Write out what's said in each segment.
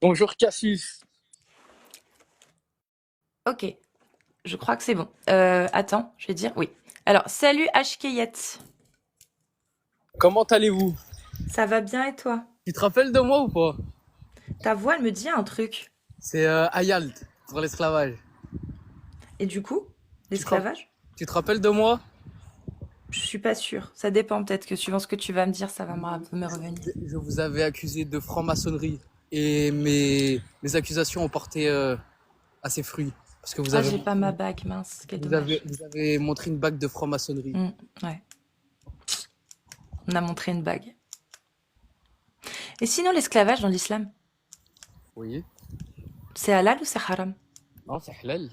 Bonjour Cassius. Ok, je crois que c'est bon. Attends, je vais dire oui. Alors, salut Ashkeyet. Comment allez-vous? Ça va bien et toi? Tu te rappelles de moi ou pas? Ta voix, elle me dit un truc. C'est Ayalt pour l'esclavage. Et du coup, Tu te, rapp- l'esclavage? tu te rappelles de moi? Je suis pas sûre. Ça dépend peut-être que suivant ce que tu vas me dire, ça va me revenir. Je vous avais accusé de franc-maçonnerie et mes accusations ont porté à ses fruits. Parce que Ah, j'ai pas ma bague, mince, quel dommage. vous avez montré une bague de franc-maçonnerie. Ouais, on a montré une bague. Et sinon, l'esclavage dans l'islam, Oui. c'est halal ou c'est haram? Non, c'est halal.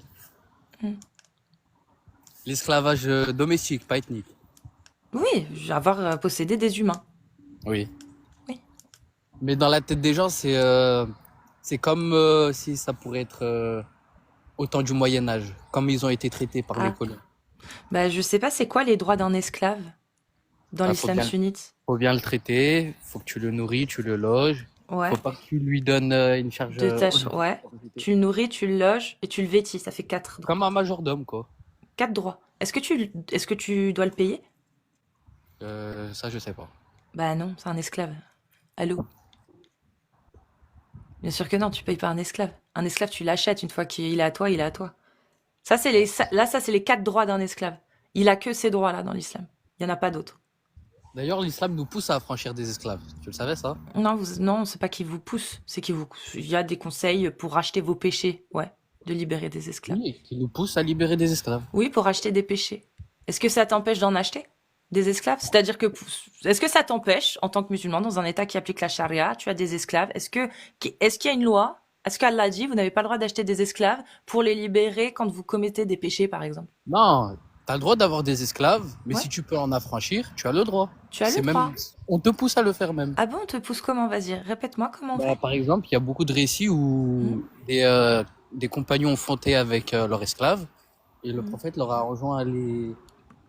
Hmm. L'esclavage domestique, pas ethnique. Oui, avoir possédé des humains. Oui. Oui. Mais dans la tête des gens, c'est comme si ça pourrait être au temps du Moyen Âge, comme ils ont été traités par les Ah, colons. bah je sais pas, c'est quoi les droits d'un esclave dans Bah, l'islam sunnite? faut bien le traiter, faut que tu le nourris, tu le loges. Ouais. Faut pas que tu lui donnes une charge Deux tâches, honorifique. ouais. Tu le nourris, tu le loges et tu le vêtis. Ça fait quatre Comme droits. un majordome, quoi. Quatre droits. Est-ce que tu dois le payer? Ça, je sais pas. Bah non, c'est un esclave. Allô? Bien sûr que non, tu payes pas un esclave. Un esclave, tu l'achètes une fois qu'il est à toi, il est à toi. Ça, c'est les quatre droits d'un esclave. Il a que ces droits-là dans l'islam. Il y en a pas d'autres. D'ailleurs, l'islam nous pousse à affranchir des esclaves. Tu le savais, ça? Non, non, c'est pas qu'il vous pousse, il y a des conseils pour racheter vos péchés, ouais, de libérer des esclaves. Oui, qui nous pousse à libérer des esclaves. Oui, pour acheter des péchés. Est-ce que ça t'empêche d'en acheter des esclaves? C'est-à-dire que, est-ce que ça t'empêche, en tant que musulman, dans un État qui applique la charia, tu as des esclaves, est-ce qu'il y a une loi? Est-ce qu'Allah dit, vous n'avez pas le droit d'acheter des esclaves pour les libérer quand vous commettez des péchés, par exemple? Non, t'as le droit d'avoir des esclaves, mais Ouais, si tu peux en affranchir, tu as le droit. tu as le C'est même, droit. on te pousse à le faire même. Ah bon, on te pousse comment? Vas-y, répète-moi comment on Bah, fait. par exemple, il y a beaucoup de récits Hmm, où des compagnons ont fondé avec leurs esclaves et le hmm. prophète leur a rejoint à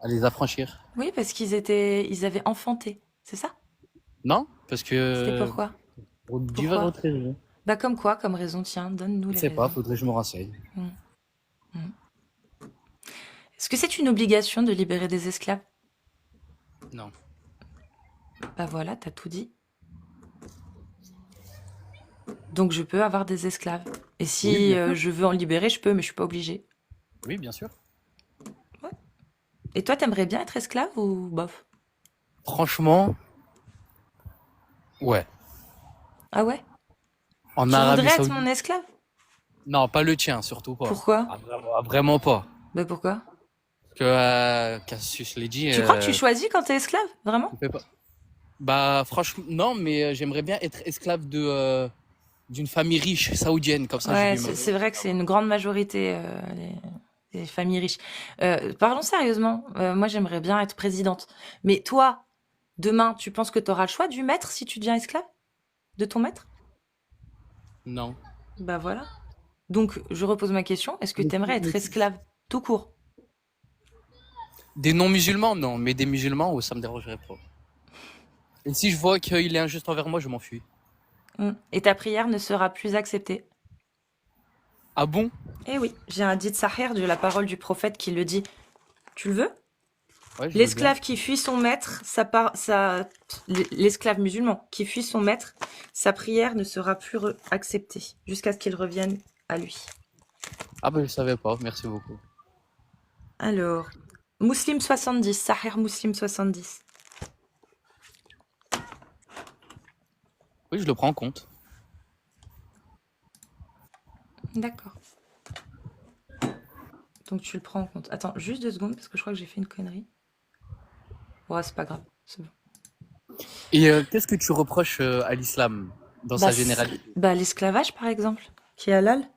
les affranchir. Oui, parce ils avaient enfanté, c'est ça? Non? Parce C'était que pourquoi? pour Pourquoi? diverses raisons. Bah comme quoi, comme raison, tiens, donne-nous Je les sais pas, raisons. faudrait que je me renseigne. Hmm, hmm. Est-ce que c'est une obligation de libérer des esclaves? Non. Bah voilà, t'as tout dit. Donc je peux avoir des esclaves. Et Oui, si bien sûr. je veux en libérer, je peux, mais je suis pas obligée. Oui, bien sûr. Ouais. Et toi, t'aimerais bien être esclave ou bof? Franchement, ouais. Ah ouais? En Tu Arabie voudrais être mon Saoudite. esclave? Non, pas le tien, surtout pas. Pourquoi? Vraiment pas. Bah pourquoi? Parce que Cassius l'a dit, Tu crois que tu choisis quand t'es esclave? Vraiment? tu fais pas. Bah franchement, non, mais j'aimerais bien être esclave d'une famille riche saoudienne, comme ça je Ouais, vis ma c'est vie. vrai que c'est une grande majorité, les familles riches. Parlons sérieusement. Moi, j'aimerais bien être présidente. Mais toi, demain, tu penses que tu auras le choix du maître si tu deviens esclave de ton maître? Non. Bah voilà. Donc, je repose ma question. Est-ce que tu aimerais Mais être esclave tout court? des non-musulmans, non, mais des musulmans, ça me dérangerait pas. Et si je vois qu'il est injuste envers moi, je m'enfuis. Et ta prière ne sera plus acceptée? Ah bon? Eh oui, j'ai un hadith sahih de la parole du prophète qui le dit. Tu le veux? Ouais, je veux bien. L'esclave qui fuit son maître, l'esclave musulman qui fuit son maître, sa prière ne sera plus acceptée jusqu'à ce qu'il revienne à lui. Ah bah je savais pas, merci beaucoup. Alors, Muslim 70, Sahih Muslim 70. Oui, je le prends en compte. D'accord. Donc tu le prends en compte. Attends, juste 2 secondes parce que je crois que j'ai fait une connerie. Ouais, c'est pas grave, c'est bon. Et qu'est-ce que tu reproches à l'islam dans Bah, sa généralité? bah l'esclavage par exemple, qui est halal.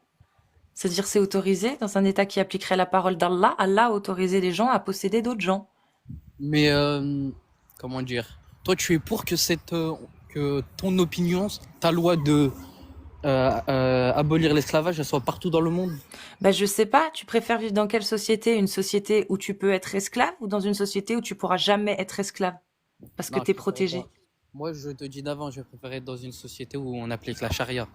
C'est-à-dire c'est autorisé dans un État qui appliquerait la parole d'Allah. Allah a autorisé les gens à posséder d'autres gens. Mais comment dire? Toi, tu es pour que que ton opinion, ta loi de abolir l'esclavage, elle soit partout dans le monde? Bah je sais pas, tu préfères vivre dans quelle société? Une société où tu peux être esclave ou dans une société où tu pourras jamais être esclave parce que Non, je t'es préférais protégé? pas. Moi, je te dis d'avant, je préférais être dans une société où on applique la charia.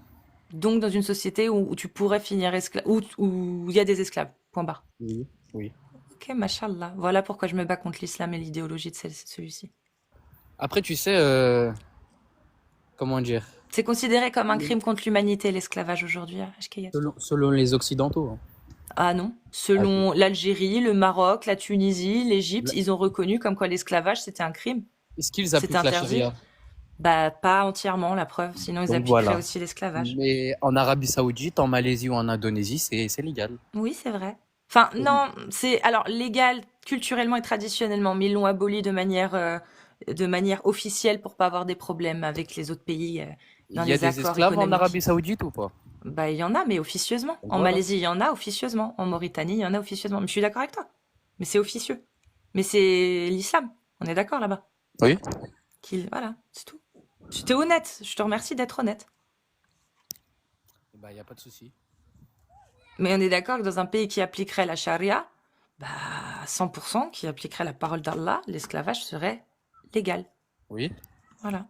Donc dans une société où tu pourrais finir esclave, où il y a des esclaves. Point barre. Oui. Oui. Ok, machallah. Voilà pourquoi je me bats contre l'islam et l'idéologie de celui-ci. Après, tu sais, comment dire, C'est considéré comme un crime contre l'humanité, l'esclavage aujourd'hui à HKS. selon les Occidentaux, hein. Ah non. Ah, Selon l'Algérie, le Maroc, la Tunisie, l'Égypte, là, ils ont reconnu comme quoi l'esclavage c'était un crime. est-ce qu'ils C'était appliquent la interdit. charia? Bah, pas entièrement, la preuve. Sinon, ils Donc appliqueraient voilà. aussi l'esclavage. Mais en Arabie Saoudite, en Malaisie ou en Indonésie, c'est légal. Oui, c'est vrai. Enfin, non, c'est alors légal culturellement et traditionnellement, mais ils l'ont aboli de manière officielle pour pas avoir des problèmes avec les autres pays Il dans y a les des accords esclaves en économiques. Arabie Saoudite ou pas? Bah, il y en a, mais officieusement. Donc En voilà. Malaisie, il y en a officieusement. En Mauritanie, il y en a officieusement. Mais je suis d'accord avec toi. Mais c'est officieux. Mais c'est l'islam. On est d'accord là-bas. Oui. Voilà, c'est tout. J'étais honnête. Je te remercie d'être honnête. Bah, il n'y a pas de souci. Mais on est d'accord que dans un pays qui appliquerait la charia, bah, 100% qui appliquerait la parole d'Allah, l'esclavage serait légal. Oui. Voilà.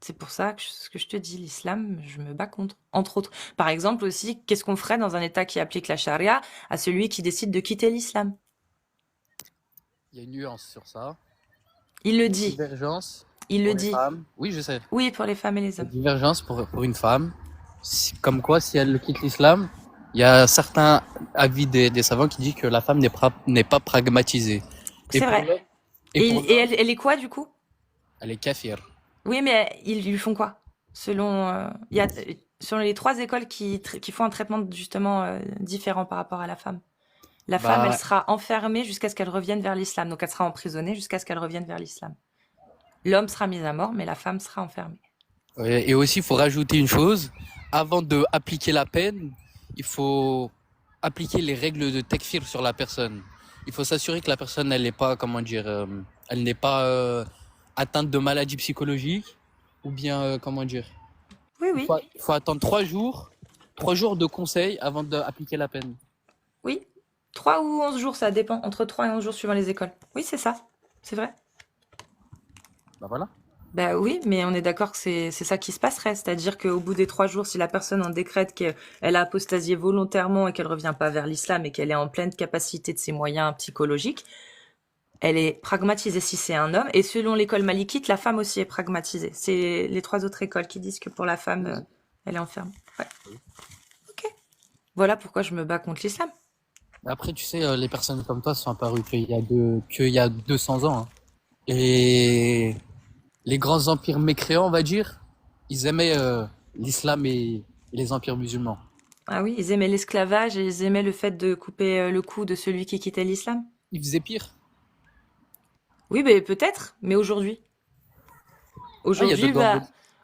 C'est pour ça que ce que je te dis, l'islam, je me bats contre. Entre autres. Par exemple aussi, qu'est-ce qu'on ferait dans un État qui applique la charia à celui qui décide de quitter l'islam? Il y a une nuance sur ça. Il le Une dit. divergence Il pour le les dit. femmes. Oui, je sais. Oui, pour les femmes et les Une hommes. divergence pour une femme. Comme quoi, si elle quitte l'islam, il y a certains avis des savants qui disent que la femme n'est pas pragmatisée. Et C'est pour vrai. l'homme, Et, pour et l'homme, elle est quoi du coup? elle est kafir. Oui, mais ils lui font quoi? Selon les trois écoles qui font un traitement justement différent par rapport à la femme. La femme, elle Bah, sera enfermée jusqu'à ce qu'elle revienne vers l'islam. Donc elle sera emprisonnée jusqu'à ce qu'elle revienne vers l'islam. L'homme sera mis à mort, mais la femme sera enfermée. ouais, et aussi, il faut rajouter une chose. Avant de appliquer la peine, il faut appliquer les règles de tekfir sur la personne. Il faut s'assurer que la personne, elle n'est pas, comment dire, elle n'est pas atteinte de maladie psychologique ou bien, comment dire, Oui, oui, il faut attendre 3 jours de conseil avant d'appliquer la peine. oui. 3 ou 11 jours, ça dépend. Entre 3 et 11 jours suivant les écoles. Oui, c'est ça. C'est vrai. Bah voilà. Bah oui, mais on est d'accord que c'est ça qui se passerait. C'est-à-dire qu'au bout des 3 jours, si la personne en décrète qu'elle a apostasié volontairement et qu'elle revient pas vers l'islam et qu'elle est en pleine capacité de ses moyens psychologiques, elle est pragmatisée si c'est un homme. Et selon l'école malikite, la femme aussi est pragmatisée. C'est les 3 autres écoles qui disent que pour la femme, elle est enfermée. Ouais. Ok. Voilà pourquoi je me bats contre l'islam. Après, tu sais, les personnes comme toi sont apparues qu'il y a 200 ans, hein. Et les grands empires mécréants, on va dire, ils aimaient l'islam et les empires musulmans. Ah oui, ils aimaient l'esclavage et ils aimaient le fait de couper le cou de celui qui quittait l'islam. Ils faisaient pire. Oui, mais peut-être, mais aujourd'hui. Ah, il y a Aujourd'hui, dedans bah,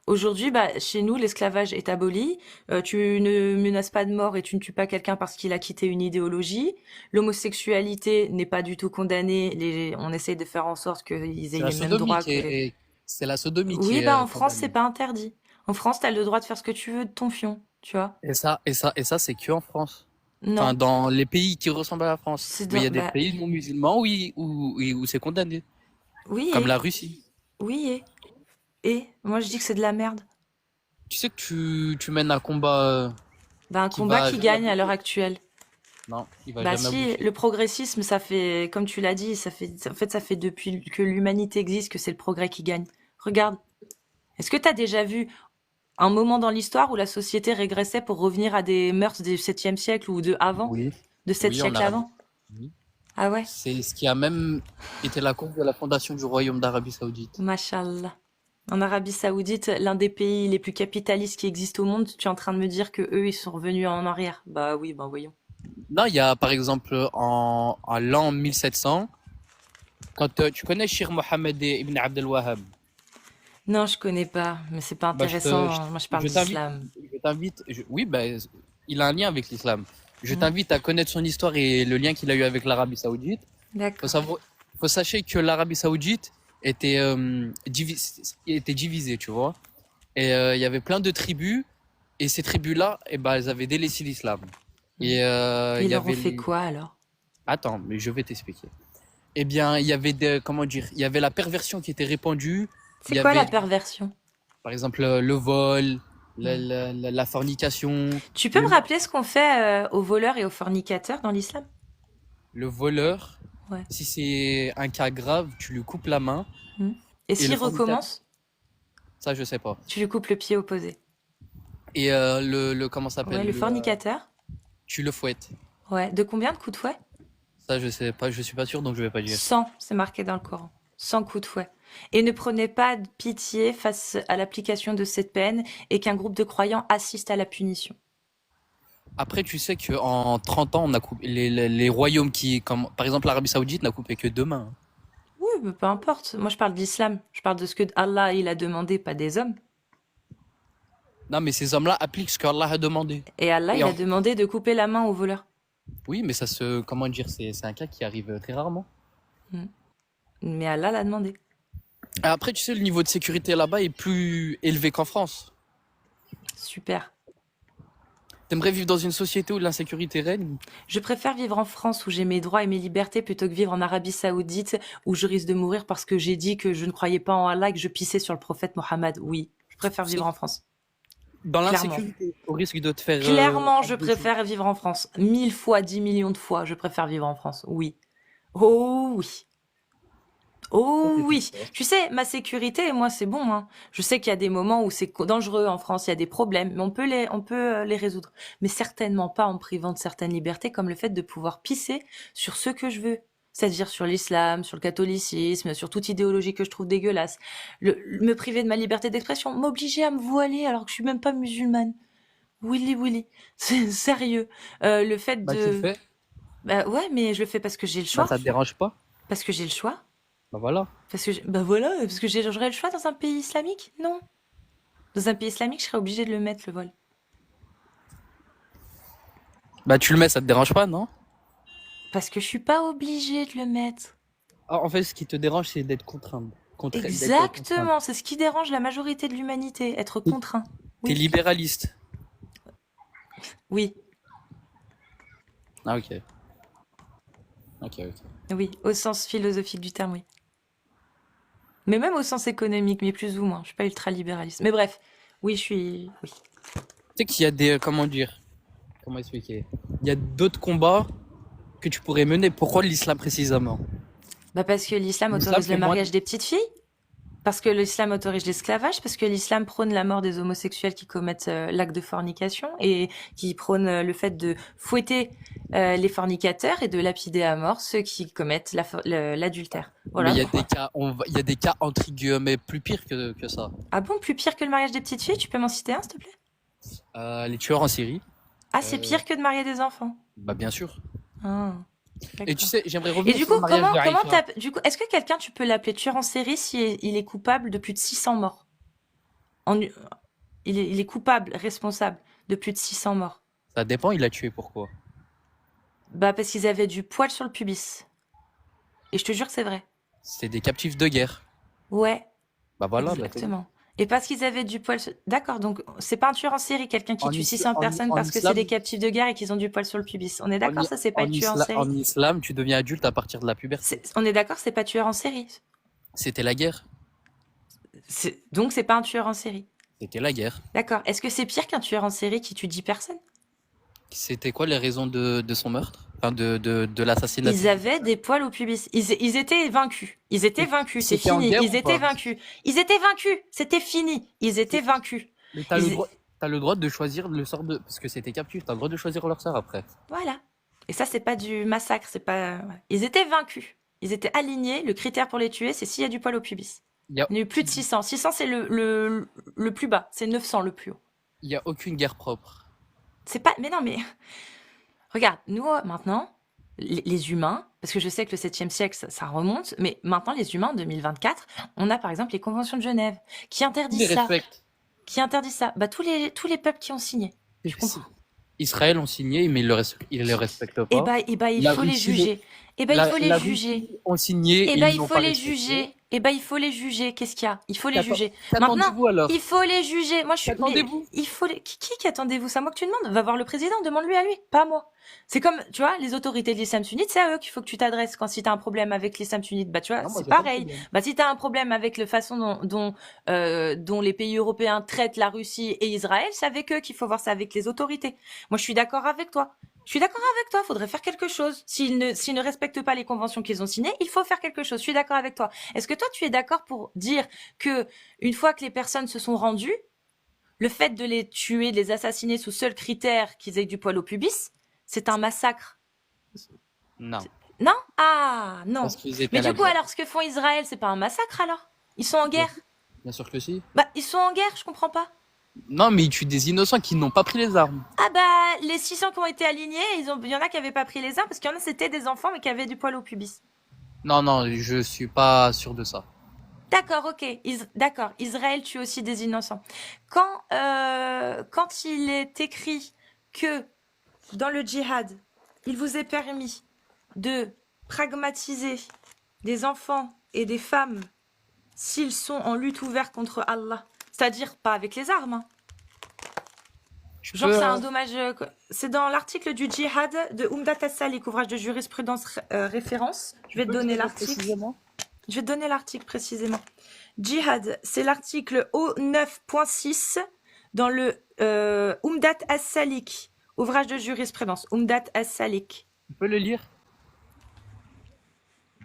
aujourd'hui, bah, chez nous, l'esclavage est aboli. Tu ne menaces pas de mort et tu ne tues pas quelqu'un parce qu'il a quitté une idéologie. L'homosexualité n'est pas du tout condamnée. On essaye de faire en sorte qu'ils aient c'est la les mêmes sodomie droits qui que les... est, c'est la sodomie qui Oui, est bah, en France, c'est condamnée. pas interdit. En France, t'as le droit de faire ce que tu veux de ton fion, tu vois. Et ça, c'est que en France. Non, Enfin, dans les pays qui ressemblent à la France. c'est Mais il y dans, a des bah, pays non musulmans où c'est condamné. oui Comme la Russie. moi je dis que c'est de la merde. Tu sais que tu mènes un combat Bah, un qui combat va qui jamais gagne à l'heure aboutir. actuelle. Non, il va Bah jamais si, aboutir. le progressisme, ça fait, comme tu l'as dit, ça fait depuis que l'humanité existe que c'est le progrès qui gagne. Regarde, est-ce que t'as déjà vu un moment dans l'histoire où la société régressait pour revenir à des mœurs du 7e siècle ou Oui. de 7 Oui, en siècles Arabie. avant? Ah ouais? C'est ce qui a même été la cause de la fondation du royaume d'Arabie Saoudite. Mashallah. En Arabie Saoudite, l'un des pays les plus capitalistes qui existent au monde, tu es en train de me dire que eux, ils sont revenus en arrière. Bah oui, bah voyons. Non, il y a par exemple en l'an 1700, quand tu connais Shir Mohammed ibn Abdel Wahhab, Non, je connais pas, mais c'est pas bah, intéressant. Moi, je parle je t'invite, d'islam. oui, bah, il a un lien avec l'islam. Je Hmm. t'invite à connaître son histoire et le lien qu'il a eu avec l'Arabie Saoudite. Faut D'accord. savoir, faut sachez que l'Arabie Saoudite était divisée, tu vois. Et il y avait plein de tribus, et ces tribus-là, eh ben, elles avaient délaissé l'islam. Hmm. Et il Ils y leur ont avait fait quoi alors? Attends, mais je vais t'expliquer. Eh bien, il y avait comment dire, il y avait la perversion qui était répandue. Il C'est y quoi la avait, perversion? par exemple, le vol, Hmm. la fornication, Tu peux me le, rappeler ce qu'on fait aux voleurs et aux fornicateurs dans l'islam? le voleur, Ouais. si c'est un cas grave, tu lui coupes la main. Hmm. Et Et le s'il fornicateur, recommence, ça, je sais pas. tu lui coupes le pied opposé. Et comment ça Ouais, s'appelle? le fornicateur. Tu le fouettes. Ouais. De combien de coups de fouet? Ça, je sais pas, je suis pas sûr, donc je vais pas dire. 100, c'est marqué dans le Coran. 100 coups de fouet. Et ne prenez pas de pitié face à l'application de cette peine et qu'un groupe de croyants assiste à la punition. Après, tu sais qu'en 30 ans, on a coupé les royaumes qui, comme par exemple l'Arabie Saoudite, n'a coupé que deux mains. Oui, mais peu importe. Moi, je parle d'islam. Je parle de ce que Allah il a demandé, pas des hommes. Non, mais ces hommes-là appliquent ce qu'Allah a demandé. Et Allah, Et il a demandé de couper la main au voleur. oui, mais ça se, comment dire, c'est un cas qui arrive très rarement. Hmm. Mais Allah l'a demandé. Après, tu sais, le niveau de sécurité là-bas est plus élevé qu'en France. Super. T'aimerais vivre dans une société où l'insécurité règne? Je préfère vivre en France où j'ai mes droits et mes libertés plutôt que vivre en Arabie Saoudite où je risque de mourir parce que j'ai dit que je ne croyais pas en Allah et que je pissais sur le prophète Mohammed. Oui, je préfère Tu sais, vivre en France. dans Clairement. l'insécurité, au risque de te faire Clairement, je embaucher. préfère vivre en France. 1000 fois, 10 millions de fois, je préfère vivre en France. Oui. Oh oui. Ça, Oh c'est oui. sûr. Tu sais, ma sécurité, moi, c'est bon, hein. Je sais qu'il y a des moments où c'est dangereux en France, il y a des problèmes, mais on peut les résoudre. Mais certainement pas en me privant de certaines libertés, comme le fait de pouvoir pisser sur ce que je veux. C'est-à-dire sur l'islam, sur le catholicisme, sur toute idéologie que je trouve dégueulasse. Me priver de ma liberté d'expression, m'obliger à me voiler alors que je suis même pas musulmane. Willy, Willy. C'est sérieux. Le fait Bah, tu le de... fais. Bah ouais, mais je le fais parce que j'ai le Bah, choix. ça te dérange pas. Parce que j'ai le choix. Bah, voilà. Parce que, bah voilà, parce que j'aurais le choix dans un pays islamique? Non. Dans un pays islamique, je serais obligée de le mettre, le vol. Bah, tu le mets, ça te dérange pas, non? Parce que je suis pas obligée de le mettre. Ah, en fait, ce qui te dérange, c'est d'être contraint. D'être contraint. Exactement, c'est ce qui dérange la majorité de l'humanité, être contraint. T'es Oui, libéraliste. oui, Ah, ok. Ok, ok. oui, au sens philosophique du terme, oui. Mais même au sens économique, mais plus ou moins. Je suis pas ultra-libéraliste. Mais bref, oui, je suis... Oui. Tu sais qu'il y a des, comment dire, comment expliquer? Il y a d'autres combats que tu pourrais mener. Pourquoi l'islam précisément? Bah parce que l'islam L'islam, autorise le c'est moins. mariage des petites filles. Parce que l'islam autorise l'esclavage, parce que l'islam prône la mort des homosexuels qui commettent l'acte de fornication et qui prône le fait de fouetter les fornicateurs et de lapider à mort ceux qui commettent l'adultère. Mais Voilà pourquoi. il y a des cas entre guillemets plus pires que ça. Ah bon, plus pire que le mariage des petites filles? Tu peux m'en citer un, s'il te plaît? Les tueurs en série. Ah, c'est Euh, pire que de marier des enfants. Bah, bien sûr. Ah, Et tu d'accord. sais, j'aimerais Et revenir du sur coup, le mariage de Aïcha. du coup, est-ce que quelqu'un, tu peux l'appeler tueur en série si il est coupable de plus de 600 morts? En, il est coupable, responsable de plus de 600 morts. Ça dépend, il a tué pourquoi? Bah, parce qu'ils avaient du poil sur le pubis. Et je te jure que c'est vrai. C'est des captifs de guerre. Ouais, Bah voilà, bah, c'est bon. exactement. Et parce qu'ils avaient du poil sur... D'accord, donc c'est pas un tueur en série, quelqu'un qui En, tue isla- 600 en, personnes en parce que c'est des islam, captifs de guerre et qu'ils ont du poil sur le pubis. On est d'accord, ça c'est pas être tueur en série. en islam, tu deviens adulte à partir de la puberté. On est d'accord, c'est pas tueur en série. C'était la guerre. Donc c'est pas un tueur en série. C'était la guerre. D'accord. Est-ce que c'est pire qu'un tueur en série qui tue 10 personnes? C'était quoi les raisons de son meurtre? Enfin, de l'assassinat. Ils avaient des poils au pubis. Ils étaient vaincus. Ils étaient vaincus. C'est C'était en fini. guerre Ils ou étaient pas? vaincus. Ils étaient vaincus. C'était fini. Ils étaient vaincus. Mais Ils- t'as le droit de choisir le sort de, parce que c'était captif, t'as le droit de choisir leur sort après. Voilà. Et ça, c'est pas du massacre. C'est pas. Ouais. Ils étaient vaincus. Ils étaient alignés. Le critère pour les tuer, c'est s'il y a du poil au pubis. Il y a, Il y a eu plus de 600. 600, c'est le plus bas. C'est 900 le plus haut. il y a aucune guerre propre. C'est pas. Mais non, mais. Regarde, nous, maintenant, les humains, parce que je sais que le 7e siècle, ça remonte, mais maintenant, les humains, en 2024, on a par exemple les conventions de Genève qui Ils interdisent les ça. respectent. Qui interdisent ça. Bah, tous les peuples qui ont signé. Tu comprends? Israël ont signé, mais ils le respectent Eh pas. bah, il La faut les Russie, juger. Eh bah, il faut les la juger. Russie ont signé Eh et bah, ils il n'ont faut pas les respecté. juger. Eh ben, il faut les juger. Qu'est-ce qu'il y a? Il faut les juger. Maintenant, Qu'attendez-vous alors? il faut les juger. Moi, je suis, mais Qu'attendez-vous? il faut les, qui attendez-vous? C'est à moi que tu demandes. Va voir le président, demande-lui à lui, pas à moi. C'est comme, tu vois, les autorités de l'islam sunnite, c'est à eux qu'il faut que tu t'adresses quand si t'as un problème avec l'islam sunnite. Bah, tu vois, Non, moi c'est j'ai pas de pareil. problème. Bah, si t'as un problème avec la façon dont les pays européens traitent la Russie et Israël, c'est avec eux qu'il faut voir ça avec les autorités. Moi, je suis d'accord avec toi. Je suis d'accord avec toi, faudrait faire quelque chose. S'ils ne respectent pas les conventions qu'ils ont signées, il faut faire quelque chose. Je suis d'accord avec toi. Est-ce que toi, tu es d'accord pour dire que une fois que les personnes se sont rendues, le fait de les tuer, de les assassiner sous seul critère qu'ils aient du poil au pubis, c'est un massacre? Non, Non? Ah, non. parce qu'ils étaient Mais à du la coup, guerre. alors, ce que font Israël, c'est pas un massacre alors? Ils sont en Bien, guerre? bien sûr que si. Bah, ils sont en guerre, je comprends pas. Non, mais ils tuent des innocents qui n'ont pas pris les armes. Ah bah, les 600 qui ont été alignés, il y en a qui avaient pas pris les armes parce qu'il y en a c'était des enfants mais qui avaient du poil au pubis. Non, non, je suis pas sûr de ça. D'accord, ok. D'accord. Israël tue aussi des innocents. Quand il est écrit que dans le djihad, il vous est permis de pragmatiser des enfants et des femmes s'ils sont en lutte ouverte contre Allah, c'est-à-dire pas avec les armes, hein. Tu Genre peux, c'est un dommage. C'est dans l'article du djihad de Umdat as-Salik, ouvrage de jurisprudence référence. Je tu vais te peux donner dire l'article. précisément? Je vais te donner l'article précisément. Djihad, c'est l'article O9.6 dans le Umdat as-Salik, ouvrage de jurisprudence. Umdat as-Salik. Tu peux le lire?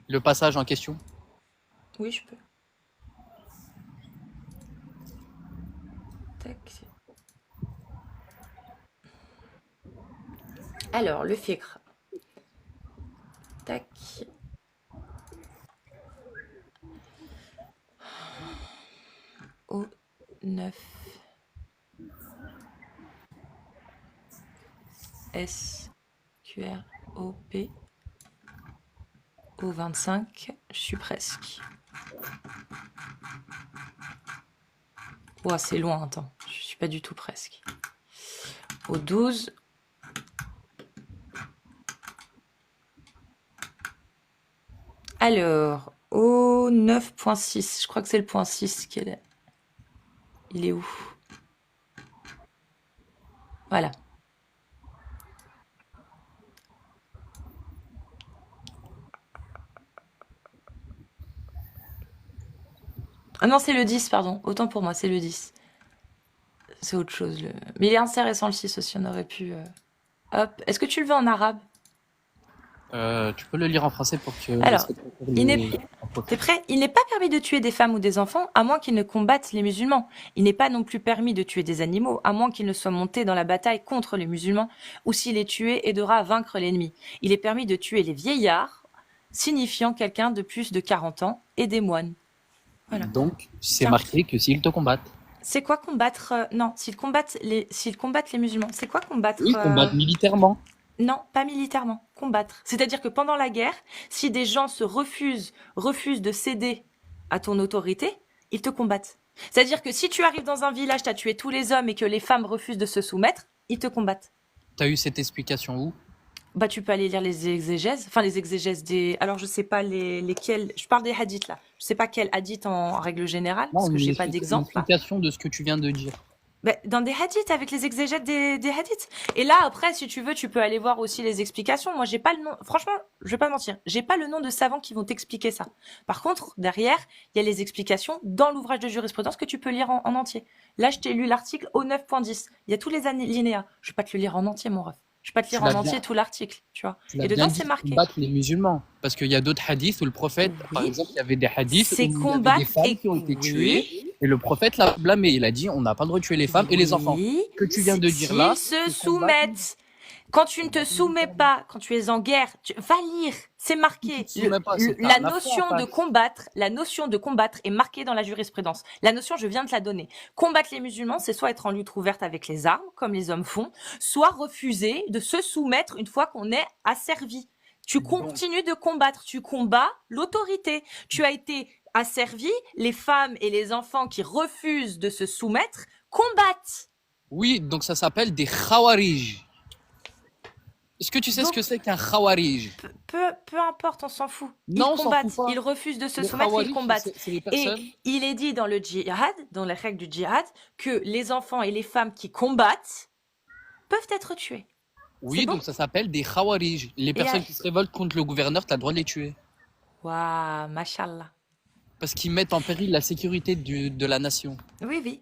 Le passage en question? Oui, je peux. Tac. Alors, le fiqh. Tac. O9 SQROP O25, je suis presque. Ouah, c'est loin, attends, je suis pas du tout presque. O12. Alors, O9.6, je crois que c'est le point 6 qui est là. Il est où? Voilà. Ah non, c'est le 10, pardon. Autant pour moi, c'est le 10. C'est autre chose. Mais il est intéressant le 6 aussi, on aurait pu... Hop. Est-ce que tu le veux en arabe? Tu peux le lire en français pour que Alors, spectateurs il n'est... T'es prêt? Il n'est pas permis de tuer des femmes ou des enfants, à moins qu'ils ne combattent les musulmans. Il n'est pas non plus permis de tuer des animaux, à moins qu'ils ne soient montés dans la bataille contre les musulmans, ou s'il est tué, aidera à vaincre l'ennemi. Il est permis de tuer les vieillards, signifiant quelqu'un de plus de 40 ans, et des moines. Voilà. Donc, c'est Tiens. marqué que s'ils te combattent. C'est quoi combattre non, s'ils combattent les musulmans. C'est quoi combattre Oui, combattre militairement. Non, pas militairement. Combattre. C'est-à-dire que pendant la guerre, si des gens refusent de céder à ton autorité, ils te combattent. C'est-à-dire que si tu arrives dans un village, tu as tué tous les hommes et que les femmes refusent de se soumettre, ils te combattent. T'as eu cette explication où? Bah, tu peux aller lire les exégèses, enfin les exégèses des. Alors je sais pas lesquels. Je parle des hadiths là. Je sais pas quel hadith en règle générale parce que j'ai pas d'exemple. Une explication de ce que tu viens de dire. Bah, dans des hadiths, avec les exégètes des hadiths. Et là, après, si tu veux, tu peux aller voir aussi les explications. Moi, j'ai pas le nom. Franchement, je vais pas mentir. J'ai pas le nom de savants qui vont t'expliquer ça. Par contre, derrière, il y a les explications dans l'ouvrage de jurisprudence que tu peux lire en entier. Là, je t'ai lu l'article O9.10. Il y a tous les alinéas. Je vais pas te le lire en entier, mon ref. Je vais pas te lire en entier tout l'article, tu vois. Et dedans, c'est marqué. Combattre les musulmans. Parce qu'il y a d'autres hadiths où le prophète, par exemple, il y avait des hadiths où il y avait des femmes qui ont été tuées. Et le prophète l'a blâmé. Il a dit, on n'a pas le droit de tuer les femmes et les enfants. Que tu viens de dire là. S'ils se soumettent. Quand tu ne te soumets pas, quand tu es en guerre, va lire, c'est marqué. La notion de combattre est marquée dans la jurisprudence. La notion, je viens de te la donner. Combattre les musulmans, c'est soit être en lutte ouverte avec les armes, comme les hommes font, soit refuser de se soumettre une fois qu'on est asservi. Tu continues de combattre, tu combats l'autorité. Tu as été asservi, les femmes et les enfants qui refusent de se soumettre combattent. Oui, donc ça s'appelle des khawarij. Est-ce que tu sais ce que Donc, c'est qu'un khawarij? peu importe, on s'en fout. Ils Non, on s'en fout combattent, pas. ils refusent de se Les soumettre, ils khawarij, combattent. c'est les Et personnes. il est dit dans le djihad, dans les règles du djihad, que les enfants et les femmes qui combattent peuvent être tués. C'est Oui, bon? donc ça s'appelle des khawarij. Les Et personnes qui se révoltent contre le gouverneur, t'as le droit de les tuer. waouh, mashallah. Parce qu'ils mettent en péril la sécurité de la nation. Oui, oui.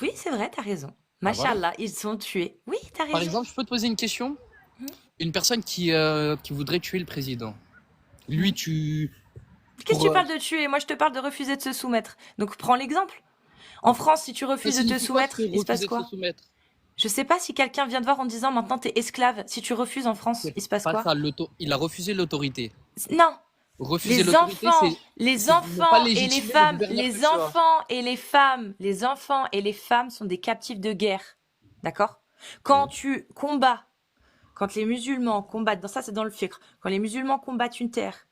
Oui, c'est vrai, t'as raison. Bah voilà. Mashallah, ils sont tués. Oui, t'as Par raison. exemple, je peux te poser une question? Mhm, Une personne qui voudrait tuer le président. Lui, mhm. tu... Qu'est-ce que Pour, tu parles de tuer? Moi, je te parle de refuser de se soumettre. Donc, prends l'exemple. En France, si tu ça refuses de te signifie quoi, soumettre, frère, il se passe refuser de se quoi? soumettre? Je sais pas si quelqu'un vient te voir en disant maintenant t'es esclave. Si tu refuses en France, C'est il se passe pas quoi? ça. Il a refusé l'autorité. Non. Refuser l'autorité, Les c'est ne pas enfants et les légitimer le femmes, gouverneur que tu as. les enfants et les femmes sont des captifs de guerre. D'accord? Quand Oui. tu combats, quand les musulmans combattent, dans ça c'est dans le fiqh, quand les musulmans combattent une terre,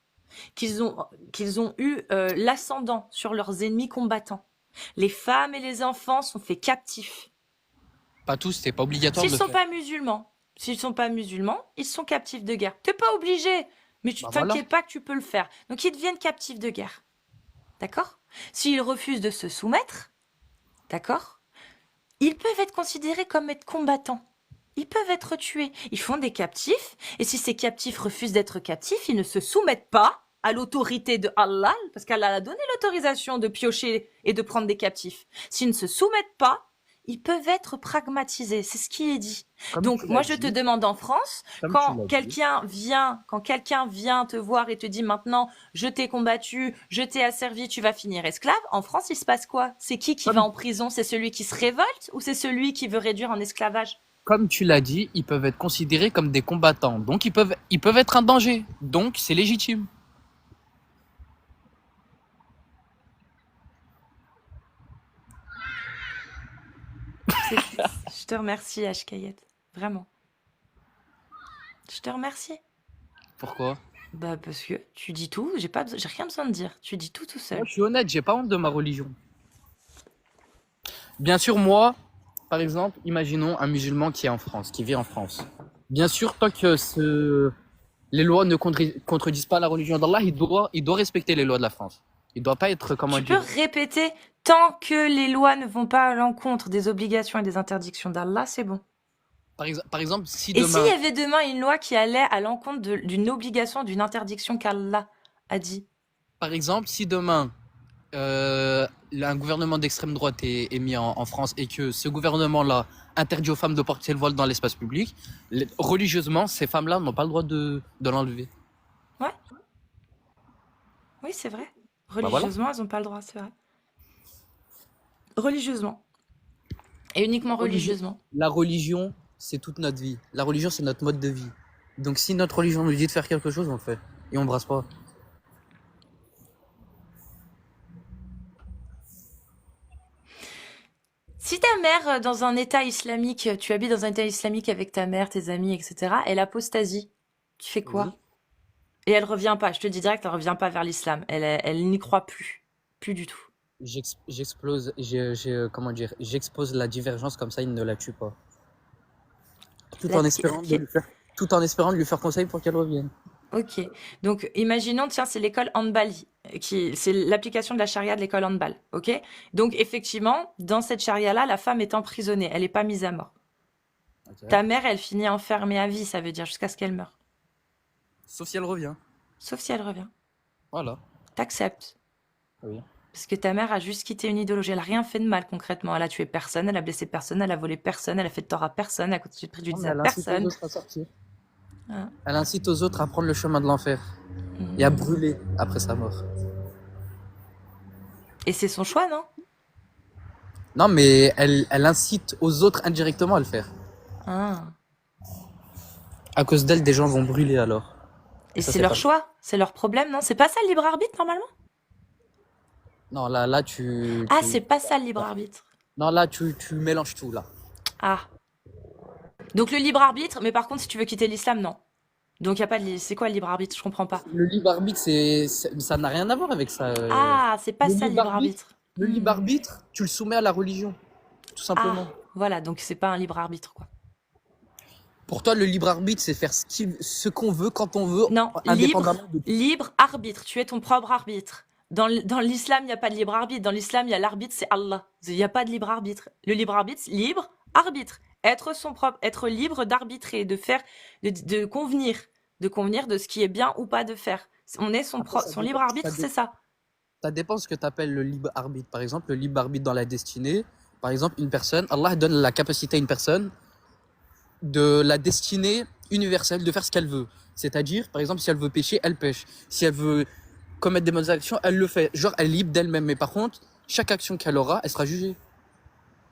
qu'ils ont eu l'ascendant sur leurs ennemis combattants, les femmes et les enfants sont faits captifs. Pas tous, c'est pas obligatoire S'ils de le sont faire. pas musulmans, s'ils sont pas musulmans, ils sont captifs de guerre. T'es pas obligé, mais tu Bah voilà. t'inquiètes pas que tu peux le faire. Donc ils deviennent captifs de guerre. D'accord? S'ils refusent de se soumettre, d'accord? Ils peuvent être considérés comme être combattants. Ils peuvent être tués. Ils font des captifs. Et si ces captifs refusent d'être captifs, ils ne se soumettent pas à l'autorité de Allah, parce qu'Allah a donné l'autorisation de piocher et de prendre des captifs. S'ils ne se soumettent pas, ils peuvent être pragmatisés. C'est ce qui est dit. Comme Donc, tu l'as moi, je te dit, demande en France, comme tu l'as dit. quand quelqu'un vient te voir et te dit maintenant, je t'ai combattu, je t'ai asservi, tu vas finir esclave, en France, il se passe quoi? C'est qui va Comme, en prison? C'est celui qui se révolte ou c'est celui qui veut réduire en esclavage? comme tu l'as dit, ils peuvent être considérés comme des combattants. Donc ils peuvent être un danger. Donc c'est légitime. Je te remercie, Ashkayet. Vraiment. Je te remercie. Pourquoi? Bah, parce que tu dis tout, j'ai rien besoin de dire. Tu dis tout Moi, seul. je suis honnête, j'ai pas honte de ma religion. Bien sûr, moi, par exemple, imaginons un musulman qui est en France, qui vit en France. Bien sûr, tant que les lois ne contredisent pas la religion d'Allah, il doit respecter les lois de la France. Il doit pas être, comment Tu peux dire, répéter, tant que les lois ne vont pas à l'encontre des obligations et des interdictions d'Allah, c'est bon. par exemple, si Et s'il y demain, avait demain une loi qui allait à l'encontre d'une obligation, d'une interdiction qu'Allah a dit? par exemple, si demain, un gouvernement d'extrême droite est mis en France et que ce gouvernement-là interdit aux femmes de porter le voile dans l'espace public, religieusement, ces femmes-là n'ont pas le droit de l'enlever. Ouais, oui, c'est vrai. Bah voilà. Religieusement, elles n'ont pas le droit, c'est vrai. Religieusement. Et uniquement Religion- religieusement. La religion, c'est toute notre vie. La religion, c'est notre mode de vie. Donc si notre religion nous dit de faire quelque chose, on le fait. Et on brasse pas. Si ta mère, dans un état islamique, tu habites dans un état islamique avec ta mère, tes amis, etc., elle apostasie, tu fais Oui. quoi? Et elle revient pas, je te dis direct, elle revient pas vers l'islam. Elle n'y croit plus. Plus du tout. J'explose, comment dire, j'expose la divergence comme ça, il ne la tue pas. Tout La- en espérant de lui faire, tout en espérant de lui faire conseil pour qu'elle revienne. Ok. Donc, imaginons, tiens, c'est l'école handball, c'est l'application de la charia de l'école handball. Ok? Donc, effectivement, dans cette charia-là, la femme est emprisonnée. Elle n'est pas mise à mort. Ok. Ta mère, elle finit enfermée à vie, ça veut dire jusqu'à ce qu'elle meure. Sauf si elle revient. Sauf si elle revient. Voilà. T'acceptes. Oui. Parce que ta mère a juste quitté une idéologie. Elle a rien fait de mal concrètement. Elle a tué personne, elle a blessé personne, elle a volé personne, elle a fait de tort à personne, elle a continué de Non, mais préjudice à elle incite aux personne. autres à sortir. Hein. Elle incite aux autres à prendre le chemin de l'enfer et à Mhm. brûler après sa mort. Et c'est son choix, non? Non, mais elle incite aux autres indirectement à le faire. Ah. À cause d'elle, des gens vont brûler alors. Et Ça, c'est c'est leur pas. choix, c'est leur problème, non? C'est pas ça le libre arbitre normalement? Non, là, tu, Ah, tu... c'est pas ça le libre arbitre. Non, là, tu mélanges tout, là. Ah. Donc le libre arbitre, mais par contre, si tu veux quitter l'islam, non. Donc y a pas de c'est quoi le libre arbitre? Je comprends pas. Le libre arbitre, ça n'a rien à voir avec ça. Ah, c'est pas Le ça le libre libre arbitre, arbitre. le libre arbitre, tu le soumets à la religion, tout Ah, simplement. voilà, donc c'est pas un libre arbitre, quoi. Pour toi, le libre arbitre, c'est faire ce qu'on veut, quand on veut, Non, indépendamment de tout. libre arbitre. Tu es ton propre arbitre. Dans l'islam, il n'y a pas de libre arbitre. Dans l'islam, il y a l'arbitre, c'est Allah. Il n'y a pas de libre arbitre. Le libre arbitre, c'est libre arbitre. Être libre d'arbitrer, de faire, de convenir de ce qui est bien ou pas de faire. On est Après, son libre arbitre, c'est ça. ça dépend ce que tu appelles le libre arbitre. Par exemple, le libre arbitre dans la destinée. Par exemple, une personne, Allah donne la capacité à une personne de la destinée universelle, de faire ce qu'elle veut. C'est-à-dire, par exemple, si elle veut pêcher, elle pêche. Si elle veut commettre des bonnes actions, elle le fait. Genre, elle est libre d'elle-même. Mais par contre, chaque action qu'elle aura, elle sera jugée.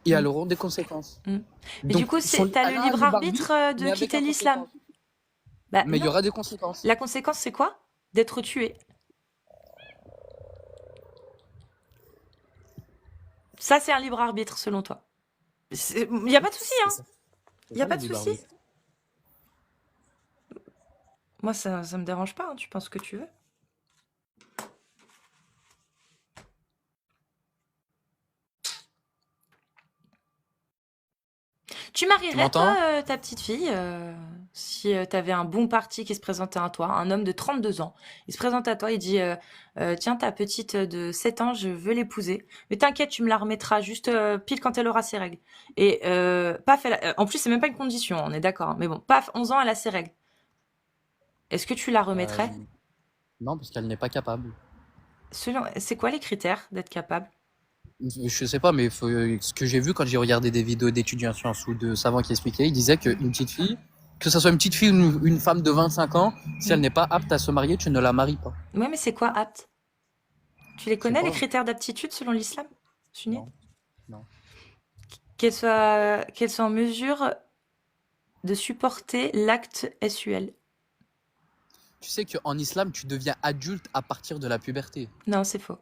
Et Mm. elle aura des conséquences. Mm. Mais du Donc, coup, t'as elle le a un libre libre arbitre mais de avec quitter un l'islam. conséquence. Bah Mais il y non. aura des conséquences. La conséquence, c'est quoi? D'être tué. Ça, c'est un libre arbitre, selon toi. Il n'y a pas de souci, hein. Il C'est n'y a ça pas le de libre souci. arbitre. Moi, ça me dérange pas, hein. Tu penses ce que tu veux. Tu Tu marierais, m'entends? toi, ta petite fille, si t'avais un bon parti qui se présentait à toi, un homme de 32 ans, il se présente à toi, il dit tiens, ta petite de 7 ans, je veux l'épouser. Mais t'inquiète, tu me la remettras juste pile quand elle aura ses règles. Et paf, en plus, c'est même pas une condition, on est d'accord, hein. Mais bon, paf, 11 ans, elle a ses règles. Est-ce que tu la Euh, remettrais? non, parce qu'elle n'est pas capable. C'est quoi les critères d'être capable? Je sais pas, mais ce que j'ai vu quand j'ai regardé des vidéos d'étudiants en sciences ou de savants qui expliquaient, ils disaient qu'une petite fille, que ce soit une petite fille ou une femme de 25 ans, si elle Hmm. n'est pas apte à se marier, tu ne la maries pas. Ouais, mais c'est quoi apte? Tu les Je sais connais, les pas. critères d'aptitude selon l'islam sunnite? Non, non. Qu'elle soit en mesure de supporter l'acte SUL. Tu sais qu'en islam, tu deviens adulte à partir de la puberté. Non, c'est faux.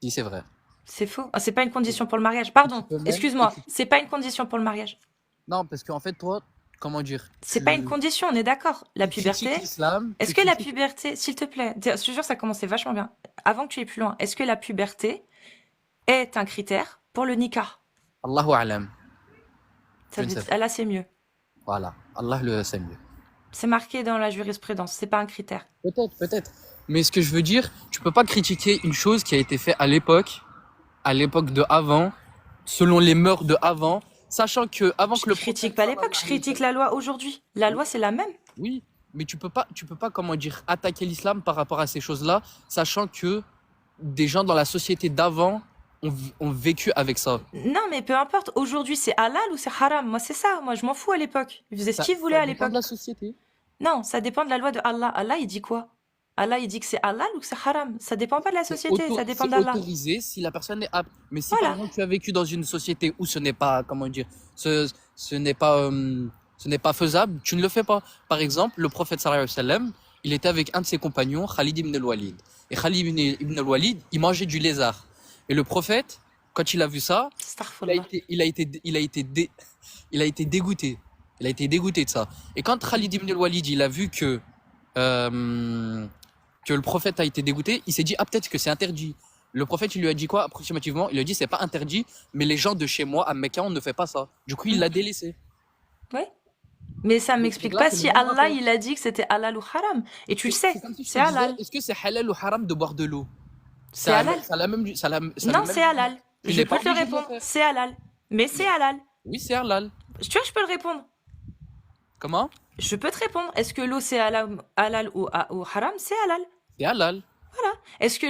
Si, c'est vrai. C'est faux. Ah, c'est pas une condition pour le mariage. Et tu Pardon, peux même, et excuse-moi. tu... C'est pas une condition pour le mariage. Non, parce qu'en fait, toi, comment dire, C'est pas une condition, on est d'accord. La tu critiques puberté. l'islam, Est-ce tu que la critiques... puberté, s'il te plaît, je te jure, ça commençait vachement bien. Avant que tu ailles plus loin, est-ce que la puberté est un critère pour le nikah? Allahu alam. Je ne sais pas. Ah, là, c'est mieux. Voilà. Allah le sait mieux. C'est marqué dans la jurisprudence, c'est pas un critère. Peut-être, peut-être. Mais ce que je veux dire, tu peux pas critiquer une chose qui a été faite à l'époque de avant, selon les mœurs de avant, sachant que avant Je que le critique prophète pas l'époque, je sallallahu alayhi wa critique sallam- la loi aujourd'hui. La loi, c'est la même. oui, mais tu peux pas, comment dire, attaquer l'islam par rapport à ces choses-là, sachant que des gens dans la société d'avant ont vécu avec ça. Non, mais peu importe. Aujourd'hui, c'est halal ou c'est haram. Moi, c'est ça. Moi, je m'en fous à l'époque. Ils faisaient ce qu'ils voulaient Ça à dépend de l'époque. la société. Non, ça dépend de la loi de Allah. Allah, il dit quoi? Allah, il dit que c'est halal ou que c'est haram. Ça dépend pas de la société, ça dépend C'est d'Allah. autorisé si la personne est apte. Mais si par Voilà. exemple tu as vécu dans une société où ce n'est pas, comment dire, ce n'est pas, ce n'est pas faisable, tu ne le fais pas. Par exemple, le prophète sallallahu alayhi wa sallam, il était avec un de ses compagnons, Khalid ibn al-Walid. Et Khalid ibn al-Walid, il mangeait du lézard. Et le prophète, quand il a vu ça, Astaghfirullah. il a été dégoûté. Il a été dégoûté de ça. Et quand Khalid ibn al-Walid, il a vu euh, que le prophète a été dégoûté, il s'est dit, ah, peut-être que c'est interdit. Le prophète, il lui a dit quoi, approximativement? Il lui a dit, c'est pas interdit, mais les gens de chez moi, à Mecca, on ne fait pas ça. Du coup, il l'a délaissé. Oui. Mais ça Donc m'explique là, pas c'est le si même Allah, rapport. il a dit que c'était halal ou haram. Et tu le sais, C'est comme si je c'est te disais, halal. est-ce que c'est halal ou haram de boire de l'eau? C'est halal. Ça a la même, ça a le Non, même c'est halal. Tu Je n'es peux pas te le obligé de le répondre. faire. C'est halal. Mais c'est halal. Oui, c'est halal. Tu vois, je peux le répondre. Comment? Je peux te répondre. Est-ce que l'eau, c'est halal ou haram? C'est halal. C'est halal. Est-ce que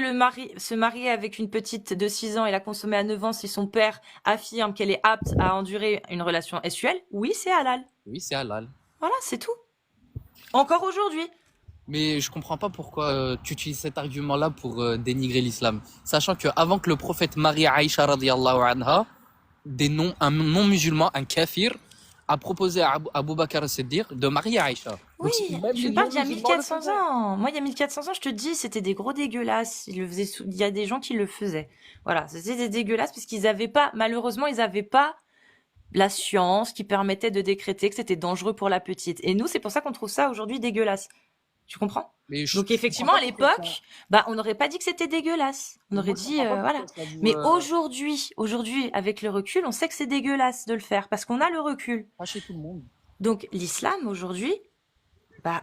se marier avec une petite de 6 ans et la consommer à 9 ans si son père affirme qu'elle est apte à endurer une relation sexuelle? Oui, c'est halal. Oui, c'est halal. Voilà, c'est tout. Encore aujourd'hui. Mais je comprends pas pourquoi tu utilises cet argument-là pour dénigrer l'islam. Sachant que avant que le prophète marie Aïcha radiyallahu anha, un non-musulman, un kafir, a proposé à Abu Bakr as-Siddiq de marier Aïcha. Oui, Donc, même tu les me parles d'il y a non-musulmans le 1400 faisaient. ans. Moi, il y a 1400 ans, je te dis, c'était des gros dégueulasses. Il y a des gens qui le faisaient. Voilà, c'était des dégueulasses parce qu'ils avaient pas, malheureusement, ils avaient pas la science qui permettait de décréter que c'était dangereux pour la petite. Et nous, c'est pour ça qu'on trouve ça aujourd'hui dégueulasse. Tu comprends? Mais Donc je effectivement, comprends à pas pourquoi ça. l'époque, bah, on n'aurait pas dit que c'était dégueulasse. On Mais aurait moi, je dit, comprends pas voilà. pourquoi ça vous Mais aujourd'hui, avec le recul, on sait que c'est dégueulasse de le faire parce qu'on a le recul. fâchez tout le monde. Donc l'islam aujourd'hui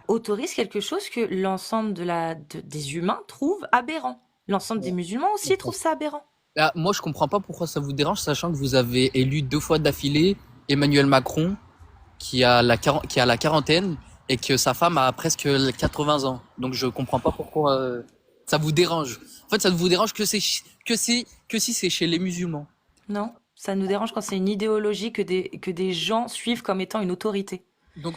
autorise quelque chose que l'ensemble des humains trouvent aberrant. L'ensemble des Ouais, musulmans je aussi comprends. trouvent ça aberrant. Ah, moi, je comprends pas pourquoi ça vous dérange, sachant que vous avez élu 2 fois d'affilée Emmanuel Macron, qui a la quarantaine, et que sa femme a presque 80 ans. Donc, je comprends pas pourquoi ça vous dérange. En fait, ça ne vous dérange que si c'est chez les musulmans. Non, ça nous dérange quand c'est une idéologie que des gens suivent comme étant une autorité. Donc,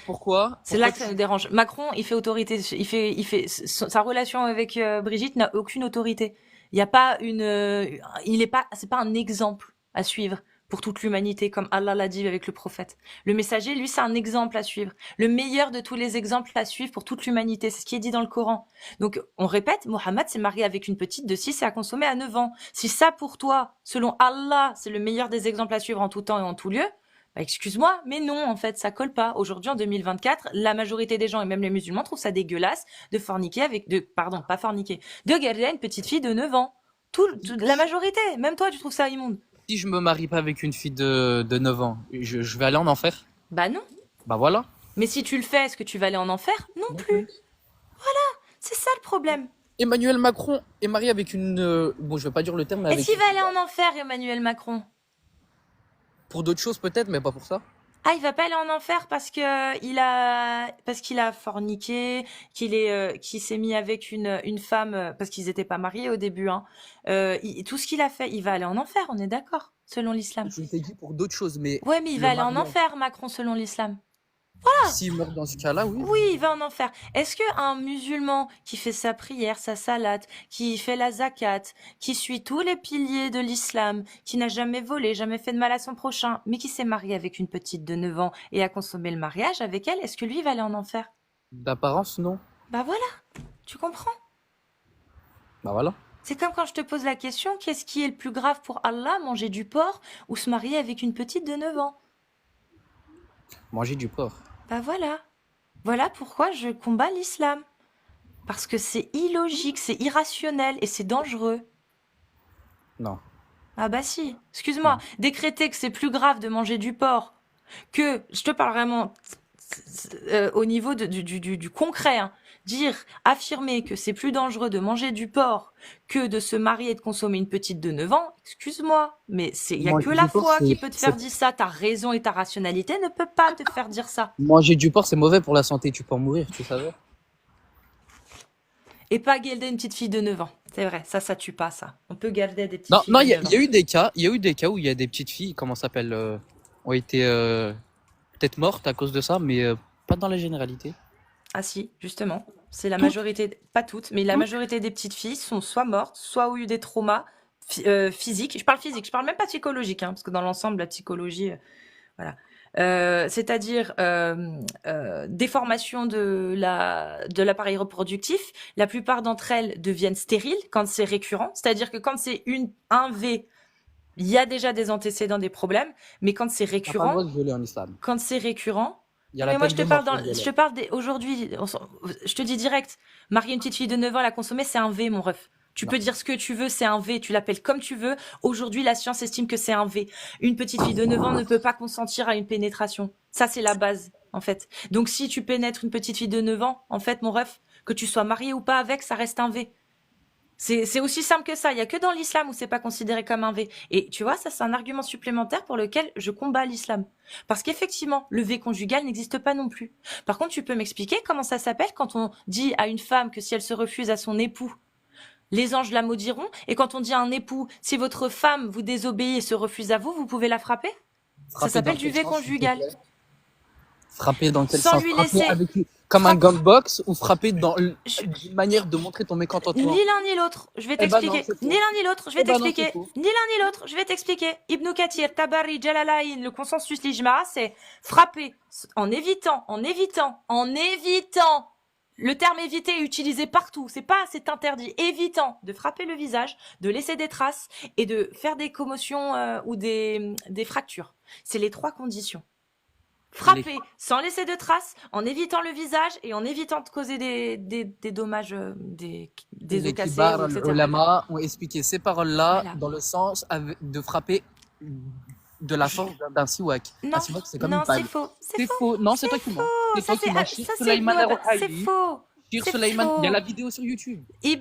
C'est là que ça nous dérange. Macron, il fait autorité, sa relation avec Brigitte n'a aucune autorité. Il y a pas c'est pas un exemple à suivre pour toute l'humanité comme Allah l'a dit avec le prophète. Le messager, lui, c'est un exemple à suivre. Le meilleur de tous les exemples à suivre pour toute l'humanité. C'est ce qui est dit dans le Coran. Donc, on répète, Mohammed s'est marié avec une petite de 6 et a consommé à 9 ans. Si ça, pour toi, selon Allah, c'est le meilleur des exemples à suivre en tout temps et en tout lieu, excuse-moi, mais non, en fait, ça colle pas. Aujourd'hui, en 2024, la majorité des gens, et même les musulmans, trouvent ça dégueulasse de forniquer pardon, pas forniquer, de garder une petite fille de 9 ans. La majorité, même toi, tu trouves ça immonde. si je me marie pas avec une fille de 9 ans, je vais aller en enfer. Bah non. Bah voilà. Mais si tu le fais, est-ce que tu vas aller en enfer? Non Non plus. plus. C'est ça le problème. Emmanuel Macron est marié avec une... bon, je vais pas dire le terme, mais Est-ce avec... qu'il va aller en enfer, Emmanuel Macron? Pour d'autres choses peut-être, mais pas pour ça. Ah, il va pas aller en enfer parce qu'il a forniqué, qu'il s'est mis avec une femme parce qu'ils étaient pas mariés au début, hein. Tout ce qu'il a fait, il va aller en enfer, on est d'accord, selon l'islam. Je t'ai dit pour d'autres choses, mais Ouais, mais il va le aller en mariage, enfer, Macron, selon l'islam. s'il meurt dans ce cas-là, oui. Oui, il va en enfer. Est-ce que un musulman qui fait sa prière, sa salate, qui fait la zakat, qui suit tous les piliers de l'islam, qui n'a jamais volé, jamais fait de mal à son prochain, mais qui s'est marié avec une petite de 9 ans et a consommé le mariage avec elle, est-ce que lui va aller en enfer? D'apparence, non. Bah voilà, tu comprends? Bah voilà. C'est comme quand je te pose la question, qu'est-ce qui est le plus grave pour Allah, manger du porc ou se marier avec une petite de 9 ans? Manger du porc. Bah voilà. Voilà pourquoi je combats l'islam. Parce que c'est illogique, c'est irrationnel et c'est dangereux. Non. Ah bah si, excuse-moi, Non. décréter que c'est plus grave de manger du porc que, je te parle vraiment au niveau du concret, hein, affirmer que c'est plus dangereux de manger du porc que de se marier et de consommer une petite de 9 ans, excuse-moi, mais il y a que Manger la du porc, foi qui peut te faire dire ça, ta raison et ta rationalité ne peut pas te faire dire ça. Manger du porc, c'est mauvais pour la santé. Tu peux en mourir, tu savais? Et pas guelder une petite fille de 9 ans, c'est vrai, ça tue pas ça. On peut garder des petites Non, filles non, de il y 9 ans. a eu des cas. Il y a eu des cas où il y a des petites filles, comment ça s'appelle, ont été peut-être mortes à cause de ça, mais pas dans la généralité. Ah si, justement. C'est la Toutes. majorité, pas toutes, mais la majorité des petites filles sont soit mortes, soit ont eu des traumas physiques. Je parle physique, je parle même pas psychologique, hein, parce que dans l'ensemble, la psychologie, voilà. C'est-à-dire déformation de l'appareil reproductif. La plupart d'entre elles deviennent stériles quand c'est récurrent. C'est-à-dire que quand c'est un V, il y a déjà des antécédents, des problèmes, mais quand c'est T'as pas le droit récurrent, de violer en islam. quand c'est récurrent, Il y a mais la moi, peine de mort pour je violer. te parle aujourd'hui, je te dis direct, marier une petite fille de 9 ans, la consommer, c'est un V, mon ref. Tu Non. peux dire ce que tu veux, c'est un V, tu l'appelles comme tu veux. Aujourd'hui, la science estime que c'est un V. Une petite fille de 9 ans ne peut pas consentir à une pénétration. Ça, c'est la base, en fait. Donc, si tu pénètres une petite fille de 9 ans, en fait, mon ref, que tu sois marié ou pas avec, ça reste un V. C'est aussi simple que ça. Il y a que dans l'islam où c'est pas considéré comme un V. Et tu vois, ça, c'est un argument supplémentaire pour lequel je combats l'islam. Parce qu'effectivement, le V conjugal n'existe pas non plus. Par contre, tu peux m'expliquer comment ça s'appelle quand on dit à une femme que si elle se refuse à son époux, les anges la maudiront, et quand on dit à un époux, si votre femme vous désobéit et se refuse à vous, vous pouvez la frapper? Ça Frapper s'appelle dans du quel V sens, s'il te conjugal. plaît? Frapper dans quel Sans sens? lui Frapper laisser... avec comme un Frappe... gunbox ou frapper Je- d'une manière de montrer ton mécontentement? Ni l'un ni l'autre, je vais Eh ben non, t'expliquer. c'est Ni faux. l'un ni l'autre, je vais Eh ben non, c'est t'expliquer. faux. Ni l'un ni l'autre, je vais t'expliquer. Ibn Kathir, Tabari, Jalalain, le consensus l'ijma, c'est frapper en évitant, en évitant, en évitant. Le terme éviter est utilisé partout, c'est interdit. Évitant de frapper le visage, de laisser des traces et de faire des commotions ou des fractures. C'est les 3 conditions. Les... Frapper sans laisser de traces, en évitant le visage et en évitant de causer des dommages, des os Les cassés, kibar etc. ulama ont expliqué ces paroles-là Voilà. dans le sens de frapper de la force d'un siwak. Un Non, siwak, c'est comme une non, c'est balle. faux, c'est C'est faux, faux. Non, c'est c'est toi qui mens. faux. C'est toi qui mens. Shir Ça c'est Ibn Sulaiman Abbas, c'est Al-Ruhaili. faux, Shir c'est Sulaiman, il y a la faux. vidéo sur YouTube. Tu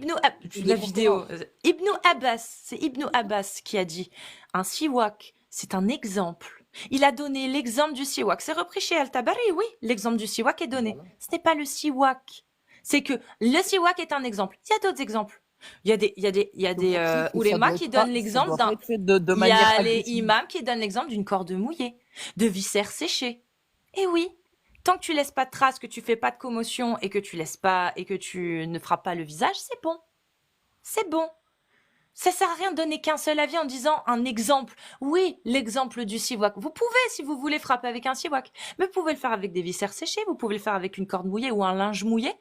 Tu la les comprends. vidéo. Ibn Abbas, c'est Ibn Abbas qui a dit un siwak, c'est un exemple. Il a donné l'exemple du siwak. C'est repris chez Al-Tabari, oui, l'exemple du siwak est donné. Voilà. Ce n'est pas le siwak. C'est que le siwak est un exemple. Il y a d'autres exemples. Il y a des Ça ulémas doit qui être pas, donnent ça l'exemple doit pas d'un. être fait de Il y manière a les agressive. imams qui donnent l'exemple d'une corde mouillée, de viscères séchés. Et oui, tant que tu laisses pas de traces, que tu fais pas de commotion et que tu laisses pas et que tu ne frappes pas le visage, c'est bon. C'est bon. Ça sert à rien de donner qu'un seul avis en disant un exemple. Oui, l'exemple du siwak. Vous pouvez, si vous voulez, frapper avec un siwak. Mais vous pouvez le faire avec des viscères séchés, vous pouvez le faire avec une corde mouillée ou un linge mouillé.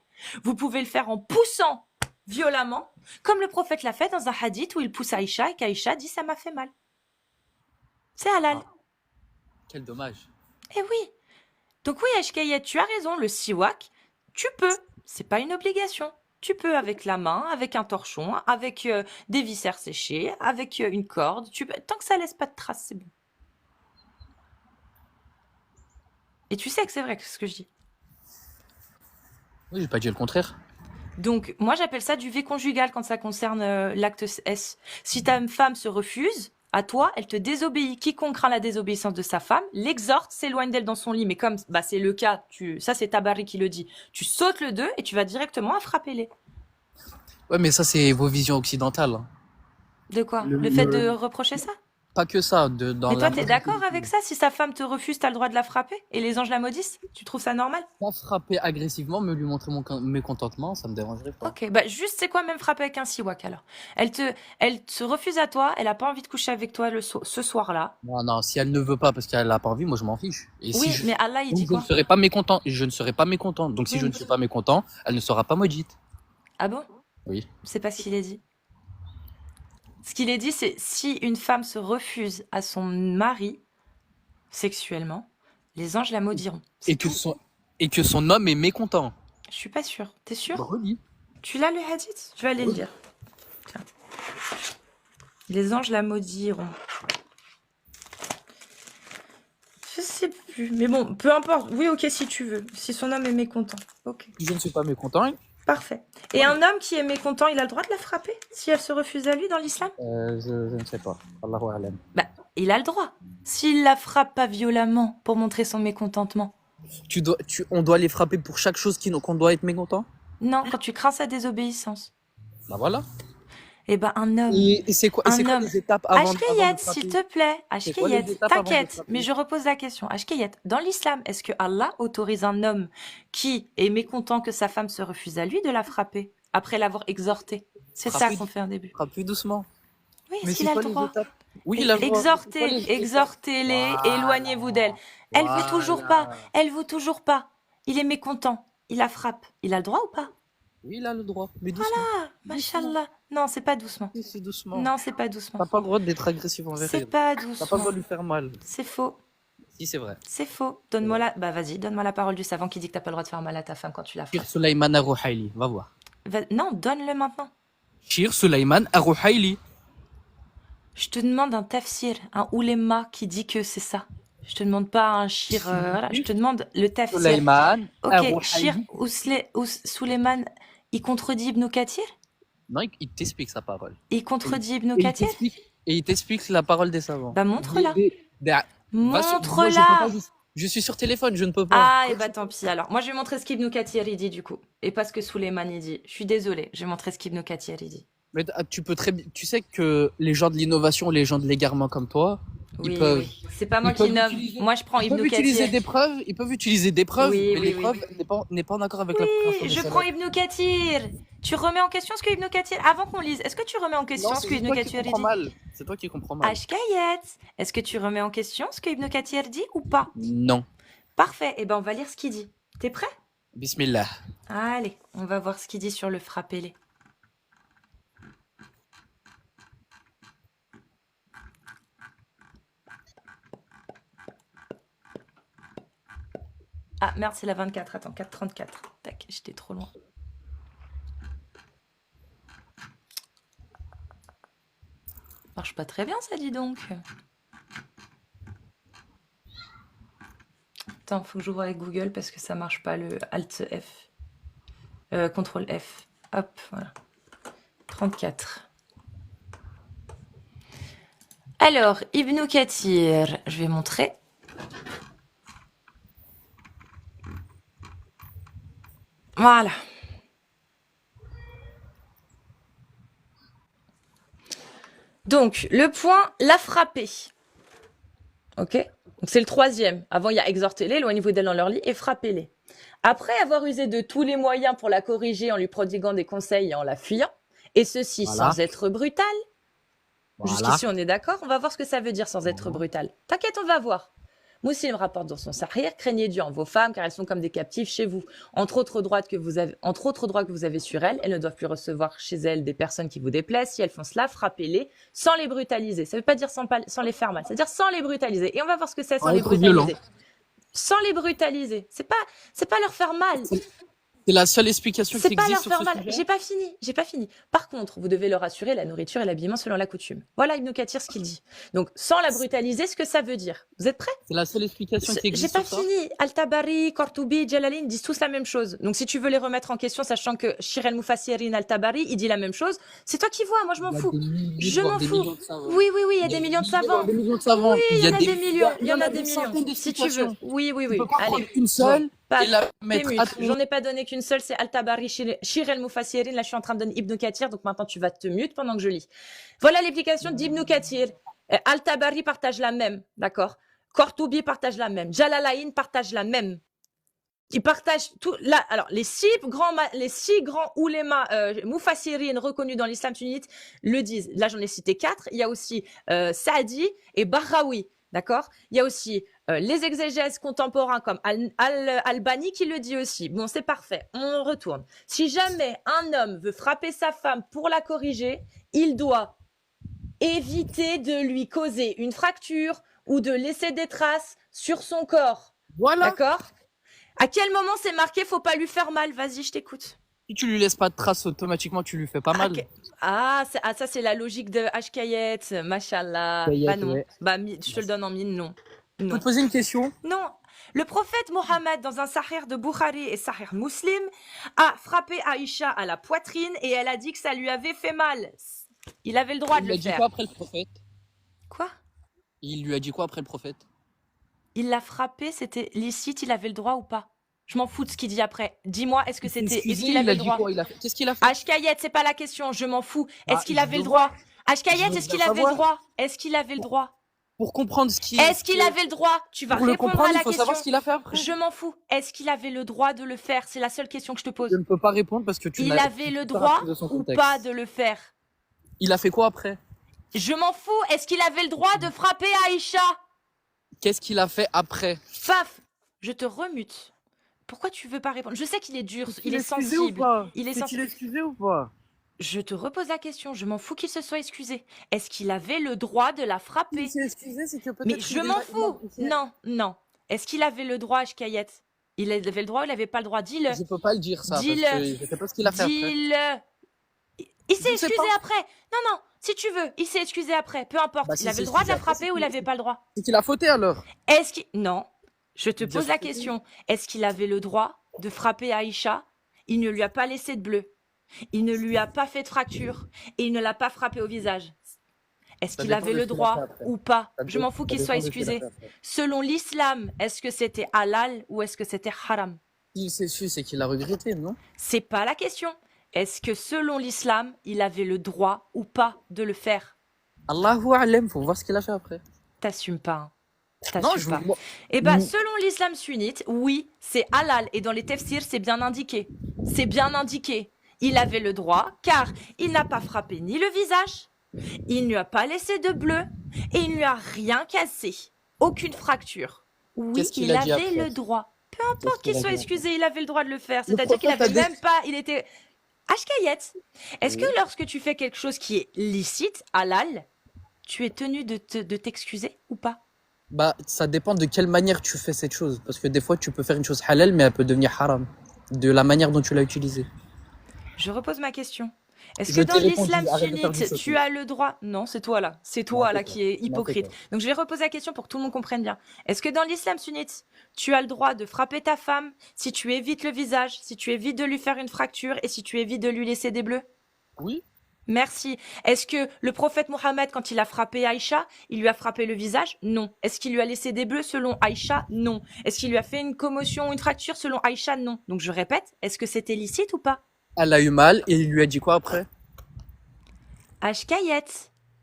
Vous pouvez le faire en poussant violemment, comme le prophète l'a fait dans un hadith où il pousse Aïcha et qu'Aïcha dit ça m'a fait mal. C'est halal. Ah, quel dommage. Eh oui. Donc oui, Ashkayet, tu as raison, le siwak, tu peux. C'est pas une obligation. Tu peux avec la main, avec un torchon, avec des viscères séchés, avec une corde. Tu peux... Tant que ça laisse pas de traces, c'est bon. Et tu sais que c'est vrai ce que je dis. Oui, j'ai pas dit le contraire. Donc moi j'appelle ça du V conjugal quand ça concerne l'acte S. Si ta femme se refuse à toi, elle te désobéit. Quiconque craint la désobéissance de sa femme, l'exhorte, s'éloigne d'elle dans son lit. Mais comme bah, c'est le cas, ça c'est Tabari qui le dit, tu sautes le 2 et tu vas directement à frapper-les. Ouais, mais ça, c'est vos visions occidentales, hein. De quoi? Le, Le fait de le- reprocher ça? Pas que ça, dans Mais la toi, t'es majorité d'accord des avec pays. ça? Si sa femme te refuse, t'as le droit de la frapper? Et les anges la maudissent? Tu trouves ça normal? Pas frapper agressivement, mais lui montrer mon mécontentement, ça me dérangerait pas. Ok, bah juste c'est quoi même frapper avec un siwak alors? Elle te refuse à toi, elle a pas envie de coucher avec toi ce soir-là. Non, non, si elle ne veut pas parce qu'elle a pas envie, moi je m'en fiche. Et si Oui, je, mais Allah il donc dit je ne quoi? serai pas mécontent. Et je ne serai pas mécontent. Donc si Oui, je ne mais... suis pas mécontent, elle ne sera pas maudite. Ah bon? Oui. C'est pas ce qu'il a dit. Ce qu'il a dit, c'est si une femme se refuse à son mari sexuellement, les anges la maudiront. C'est Et que tout. son homme est mécontent. Je suis pas sûre. T'es Bah, sûre? relis. Tu l'as le hadith? Je vais aller le lire. Tiens. Les anges la maudiront. Je sais plus. Mais bon, peu importe. Oui, ok, si tu veux. Si son homme est mécontent. Ok. Si je ne suis pas mécontent, Parfait. Et un homme qui est mécontent, il a le droit de la frapper si elle se refuse à lui dans l'islam? je ne sais pas. Allahu alam. Bah, il a le droit. S'il la frappe pas violemment pour montrer son mécontentement. On doit les frapper pour chaque chose qu'on doit être mécontent. Non, quand tu crains sa désobéissance. Bah voilà. Eh ben, un homme. Et c'est quoi Un homme. les étapes avant de Ashkayet, frapper? s'il te plaît. C'est quoi les Ashkayet, étapes avant de t'inquiète. frapper? Mais je repose la question. Ashkayet, dans l'islam, est-ce que Allah autorise un homme qui est mécontent que sa femme se refuse à lui de la frapper après l'avoir exhorté? C'est ça Frapper, qu'on fait un début. frapper doucement. Oui, Mais est-ce qu'il c'est a le quoi les droit? étapes? Oui, il a le droit. C'est quoi les étapes? Exhortez-les, éloignez-vous d'elle. Elle veut toujours pas. Voilà. Elle veut toujours pas. Il est mécontent. Il la frappe. Il a le droit ou pas? Oui, il a le droit. Mais doucement. Ah, machallah. Non, c'est pas doucement. Oui, c'est doucement. Non, c'est pas doucement. T'as pas le droit d'être agressif envers C'est elle. pas T'as pas le doucement. droit de lui faire mal. C'est faux. Si, c'est vrai. C'est faux. Donne-moi la... Bah vas-y, donne-moi la parole du savant qui dit que t'as pas le droit de faire mal à ta femme quand tu la Shir frappes. Sulaiman Ar-Ruhaili, va voir. Non, donne-le maintenant. Shir Sulaiman Ar-Ruhaili. Je te demande un tafsir, un ouléma qui dit que c'est ça. Je te demande pas un shir... voilà, je te demande le tafsir. Sulaiman Ok, shir Ar-Ruhaili. Suleiman, il contredit Ibn Kathir? Non, il t'explique sa parole. Il contredit Ibn Et il Kathir? t'explique la parole des savants. Bah montre-la. Va sur- moi, je peux Montre-la. pas, je suis sur téléphone, je ne peux pas. Ah, et bah tant pis alors. Moi je vais montrer ce qu'Ibn Kathir il dit du coup. Et pas ce que Suleiman il dit. Je suis désolée, je vais montrer ce qu'Ibn Kathir il dit. Mais tu peux très bien. Tu sais que les gens de l'innovation, les gens de l'égarement comme toi, Oui, ils peuvent. oui. C'est pas moi ils qui peuvent nomme. utiliser- Moi je prends Ils Ibn peuvent utiliser Kathir. des preuves. Ils peuvent utiliser des preuves, Oui, mais oui, les oui. preuves n'est pas en accord avec la Oui, compréhension des je salafs. prends Ibn Kathir. Tu remets en question ce que Ibn Kathir... Avant qu'on lise, est-ce que tu remets en question Non, ce que c'est Ibn toi qui Kathir il comprends dit? mal. C'est toi qui comprends mal. Ashkayet, est-ce que tu remets en question ce que Ibn Kathir dit ou pas? Non. Parfait, et ben on va lire ce qu'il dit. T'es prêt? Bismillah. Allez, on va voir ce qu'il dit sur le frappez-les. Ah merde, c'est la 24. Attends, 4,34. Tac, j'étais trop loin. Marche pas très bien ça, dis donc. Attends, faut que j'ouvre avec Google parce que ça marche pas le Alt F. Contrôle F. Hop, voilà. 34. Alors, Ibn Kathir, je vais montrer. Voilà. Donc, le point, la frapper. Ok? Donc, c'est le troisième. Avant, il y a exhortez-les, éloignez-vous d'elle dans leur lit et frappez-les. Après avoir usé de tous les moyens pour la corriger en lui prodiguant des conseils et en la fuyant, et ceci Voilà. sans être brutal, Voilà. jusqu'ici on est d'accord, on va voir ce que ça veut dire sans être brutal. T'inquiète, on va voir. Moussim rapporte dans son Sahih, craignez Dieu en vos femmes, car elles sont comme des captives chez vous. Entre autres droits que vous avez sur elles, elles ne doivent plus recevoir chez elles des personnes qui vous déplaisent. Si elles font cela, frappez-les sans les brutaliser. Ça veut pas dire sans les faire mal, c'est-à-dire sans les brutaliser. Et on va voir ce que c'est sans Sans les être brutaliser. violent. Sans les brutaliser. C'est pas leur faire mal. C'est la seule explication qui C'est pas leur existe sur faire ce mal. sujet. J'ai pas fini. Par contre, vous devez leur assurer la nourriture et l'habillement selon la coutume. Voilà Ibn Kathir ce qu'il dit. Donc, sans la brutaliser, ce que ça veut dire. Vous êtes prêts? C'est la seule explication qui J'ai existe pas sur ça. fini. Al-Tabari, Qurtubi, Jalalain disent tous la même chose. Donc, si tu veux les remettre en question, sachant que Shir al-Mufassirin Al-Tabari, il dit la même chose, c'est toi qui vois. Moi, je m'en fous. Je m'en fous. Oui, il y a des millions de savants. Des millions de savants. Oui, il y en a des millions. il y en a des centaines Si tu veux. d'explications. Oui. Tu peux pas Allez. prendre une seule. Pas Et la T'es mettre mute. à tout. J'en ai pas donné qu'une seule, c'est Al-Tabari, Shir el-Mufassirin. Là, je suis en train de donner Ibn Kathir, donc maintenant tu vas te mute pendant que je lis. Voilà l'explication d'Ibn Kathir. Al-Tabari partage la même, d'accord? Qurtubi partage la même. Jalalain partage la même. Ils partagent tout. Là, alors, les six grands oulémas Mufassirin reconnus dans l'islam sunnite le disent. Là, j'en ai cité 4. Il y a aussi Saadi et Bahraoui. D'accord? Il y a aussi les exégèses contemporains comme Albani qui le dit aussi. Bon, c'est parfait. On retourne. Si jamais un homme veut frapper sa femme pour la corriger, il doit éviter de lui causer une fracture ou de laisser des traces sur son corps. Voilà. D'accord? À quel moment c'est marqué faut pas lui faire mal? Vas-y, je t'écoute. Si tu lui laisses pas de traces, automatiquement, tu lui fais pas mal. Ok. Ça c'est la logique de Hkayet, machallah. Kayet, Bah non. ouais. Bah je te le donne en mille, non. Je peux Non. te poser une question? Non. Le prophète Mohammed, dans un Sahih de Bukhari et Sahih Muslim, a frappé Aïcha à la poitrine et elle a dit que ça lui avait fait mal. Il avait le droit de Il lui le a dit faire. quoi après le prophète? Quoi? Il lui a dit quoi après le prophète? Il l'a frappé, c'était licite, il avait le droit ou pas? Je m'en fous de ce qu'il dit après. Dis-moi, est-ce qu'il avait le droit? Qu'est-ce qu'il a fait? Hkayet, c'est pas la question, je m'en fous. Est-ce qu'il avait le droit? Hkayet, est-ce qu'il avait le droit? Est-ce qu'il avait le droit? Pour comprendre ce qui Est-ce qu'il avait le droit? Tu vas Pour le répondre comprendre, à la il faut question. savoir ce qu'il a fait après. Je m'en fous. Est-ce qu'il avait le droit de le faire? C'est la seule question que je te pose. Je ne peux pas répondre parce que tu Il n'as avait le pas droit rappris de son ou contexte. pas de le faire? Il a fait quoi après? Je m'en fous. Est-ce qu'il avait le droit de frapper Aïcha? Qu'est-ce qu'il a fait après? Faf, je te remute. Pourquoi tu veux pas répondre? Je sais qu'il est dur, il est excusé sensible. ou pas? Il est Est-il sensible. excusé ou pas? Je te repose la question. Je m'en fous qu'il se soit excusé. Est-ce qu'il avait le droit de la frapper? Il s'est excusé, c'est que peut-être. Mais je m'en fous. Non. Est-ce qu'il avait le droit, Hkayet? Il avait le droit ou il n'avait pas le droit? Dis-le. Je peux pas le dire ça. Dis-le. Parce que je sais pas ce qu'il a fait après. Dis-le. Il s'est Je sais excusé pas. après. Non, si tu veux, il s'est excusé après. Peu importe. Bah, il si avait c'est le droit de la excusé après, frapper c'est ou il qu'il- n'avait pas le droit? C'est qu'il a fauté alors. Est-ce qu'il... Non. Je te Bien pose la sûr que oui. question. Est-ce qu'il avait le droit de frapper Aïcha? Il ne lui a pas laissé de bleu. Il ne lui a pas fait de fracture. Et il ne l'a pas frappé au visage. Est-ce Ça qu'il dépend avait de le ce qu'il a droit fait après. ou pas? Ça Je m'en fous ça qu'il dépend soit de ce qu'il a excusé. fait après. Selon l'islam, est-ce que c'était halal ou est-ce que c'était haram? Il s'est su, c'est qu'il a regretté, non? C'est pas la question. Est-ce que selon l'islam, il avait le droit ou pas de le faire? Allahu a'lam, faut voir ce qu'il a fait après. T'assumes pas. Hein. Non, T'assumes pas. moi- Eh ben, Mm. selon l'islam sunnite, oui, c'est halal. Et dans les tafsirs, c'est bien indiqué. C'est bien indiqué. Il avait le droit, car il n'a pas frappé ni le visage, il ne lui a pas laissé de bleu, et il ne lui a rien cassé. Aucune fracture. Oui, Qu'est-ce qu'il il a dit avait après? le droit. Peu importe qu'il qu'il a soit dit excusé, il avait le droit de le faire. Le C'est-à-dire qu'il prophète avait a dit- même pas... Il était... Hkayet, est-ce que lorsque tu fais quelque chose qui est licite, halal, tu es tenu de t'excuser ou pas? Bah, ça dépend de quelle manière tu fais cette chose. Parce que des fois, tu peux faire une chose halal, mais elle peut devenir haram. De la manière dont tu l'as utilisée. Je repose ma question. Est-ce que Je dans t'ai répondu, l'islam arrête de faire du sunnite, tu shopping. as le droit? Non, c'est toi là. C'est Non, toi là tais-toi. qui est Non, hypocrite. tais-toi. Donc je vais reposer la question pour que tout le monde comprenne bien. Est-ce que dans l'islam sunnite, tu as le droit de frapper ta femme si tu évites le visage, si tu évites de lui faire une fracture et si tu évites de lui laisser des bleus? Oui? Merci. Est-ce que le prophète Mohammed, quand il a frappé Aïcha, il lui a frappé le visage? Non. Est-ce qu'il lui a laissé des bleus selon Aïcha? Non. Est-ce qu'il lui a fait une commotion, une fracture selon Aïcha? Non. Donc je répète, est-ce que c'était licite ou pas? Elle a eu mal et il lui a dit quoi après? Ashkayet,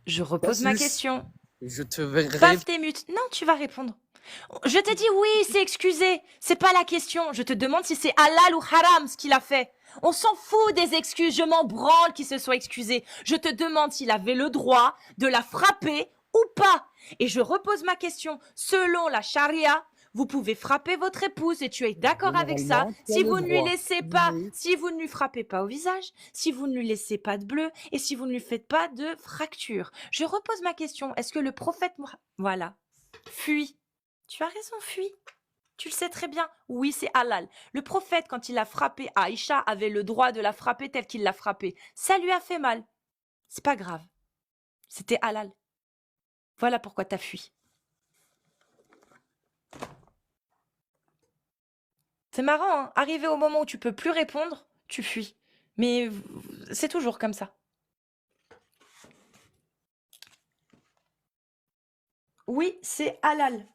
je repose ma Cassius, question. je te verrai. Paf, t'es mute. Non, tu vas répondre. Je t'ai dit oui, c'est excusé. C'est pas la question. Je te demande si c'est halal ou haram ce qu'il a fait. On s'en fout des excuses. Je m'en branle qu'il se soit excusé. Je te demande s'il avait le droit de la frapper ou pas. Et je repose ma question. Selon la charia, vous pouvez frapper votre épouse et tu es d'accord avec ça. Généralement, tu as Si le vous ne lui droit. laissez pas, Oui. si vous ne lui frappez pas au visage, si vous ne lui laissez pas de bleu et si vous ne lui faites pas de fracture. Je repose ma question. Est-ce que le prophète voilà, fuit. Tu as raison, fuis. Tu le sais très bien. Oui, c'est halal. Le prophète, quand il a frappé Aïcha, avait le droit de la frapper tel qu'il l'a frappée. Ça lui a fait mal. C'est pas grave. C'était halal. Voilà pourquoi t'as fui. C'est marrant, hein. Arrivé au moment où tu peux plus répondre, tu fuis. Mais c'est toujours comme ça. Oui, c'est halal.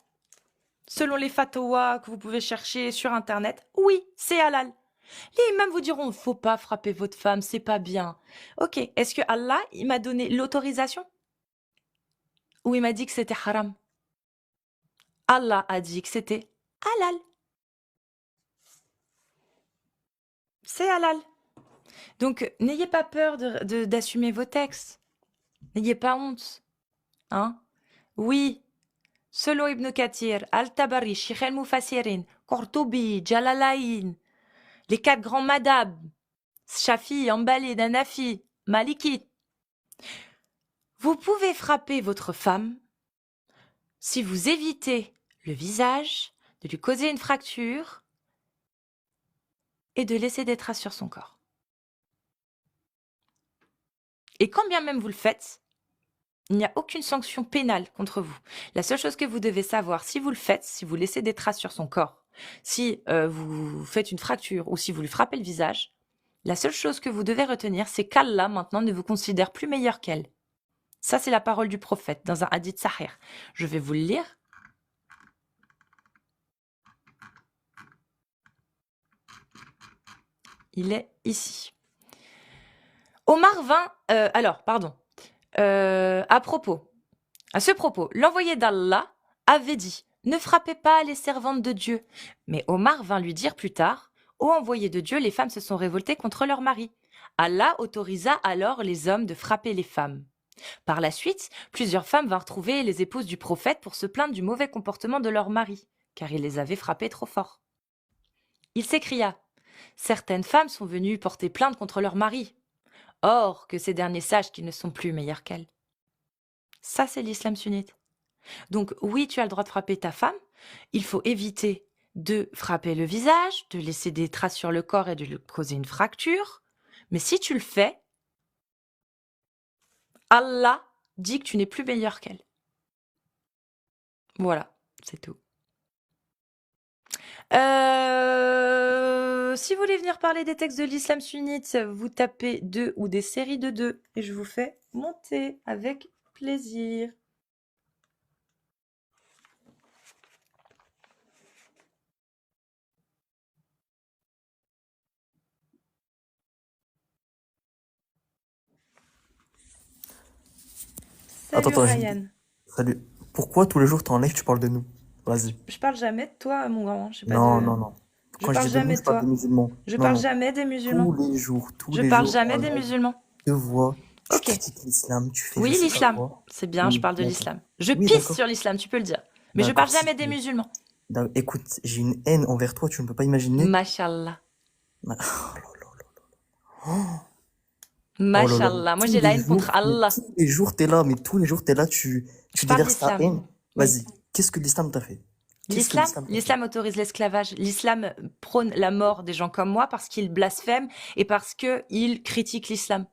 Selon les fatwas que vous pouvez chercher sur Internet, oui, c'est halal. Les imams vous diront, faut pas frapper votre femme, c'est pas bien. Ok, est-ce que Allah, il m'a donné l'autorisation? Ou il m'a dit que c'était haram? Allah a dit que c'était halal. C'est halal. Donc, n'ayez pas peur d'assumer vos textes. N'ayez pas honte. Hein? Oui, selon Ibn Kathir, Al-Tabari, Sheikh al-Mufassirin, Qurtubi, Jalalain, les 4 grands madhab, Shafi, Hanbali, Hanafi, Maliki. Vous pouvez frapper votre femme si vous évitez le visage, de lui causer une fracture et de laisser des traces sur son corps. Et quand bien même vous le faites, il n'y a aucune sanction pénale contre vous. La seule chose que vous devez savoir, si vous le faites, si vous laissez des traces sur son corps, si vous faites une fracture ou si vous lui frappez le visage, la seule chose que vous devez retenir, c'est qu'Allah maintenant ne vous considère plus meilleur qu'elle. Ça, c'est la parole du prophète dans un hadith sahih. Je vais vous le lire. Il est ici. Omar vint... à ce propos, l'envoyé d'Allah avait dit « Ne frappez pas les servantes de Dieu ». Mais Omar vint lui dire plus tard « Ô envoyé de Dieu, les femmes se sont révoltées contre leur mari ». Allah autorisa alors les hommes de frapper les femmes. Par la suite, plusieurs femmes vinrent trouver les épouses du prophète pour se plaindre du mauvais comportement de leur mari, car il les avait frappées trop fort. Il s'écria « Certaines femmes sont venues porter plainte contre leur mari. Or que ces derniers sachent qu'ils ne sont plus meilleurs qu'elles. » Ça, c'est l'islam sunnite. Donc oui, tu as le droit de frapper ta femme. Il faut éviter de frapper le visage, de laisser des traces sur le corps et de lui causer une fracture. Mais si tu le fais, Allah dit que tu n'es plus meilleur qu'elle. Voilà, c'est tout. Si vous voulez venir parler des textes de l'islam sunnite, vous tapez 2 ou des séries de 2 et je vous fais monter avec plaisir. Salut Attends, Ryan. salut. Pourquoi tous les jours t'es en live, tu parles de nous? Vas-y. Je parle jamais de toi, mon grand. Je sais pas Non, de... non, non. Je Quand je parle dis de nous, jamais je de parle toi. des musulmans. Je Non, parle non. jamais des musulmans. Tous Je les parle jours, jamais en des live, musulmans. je te vois, tu Ok. critiques l'islam, tu fais je Oui, sais pas l'islam. quoi. C'est bien, je Oui, parle de d'accord. l'islam. Je Oui, pisse d'accord. sur l'islam, tu peux le dire. Mais je parle D'accord, jamais si des tu veux. musulmans. Écoute, j'ai une haine envers toi, tu ne peux pas imaginer. Mashallah. Oh là là. Oh là là. Mashallah. Moi, j'ai la haine contre Allah. tous les jours t'es là, mais tous les jours t'es là, tu Je parle déverses ta d'islam. haine. Oui. Vas-y, qu'est-ce que l'islam t'a fait? Qu'est-ce que L'islam, l'islam t'a fait? l'islam autorise l'esclavage. L'islam prône la mort des gens comme moi parce qu'ils blasphèment et parce qu'ils critiquent l'islam.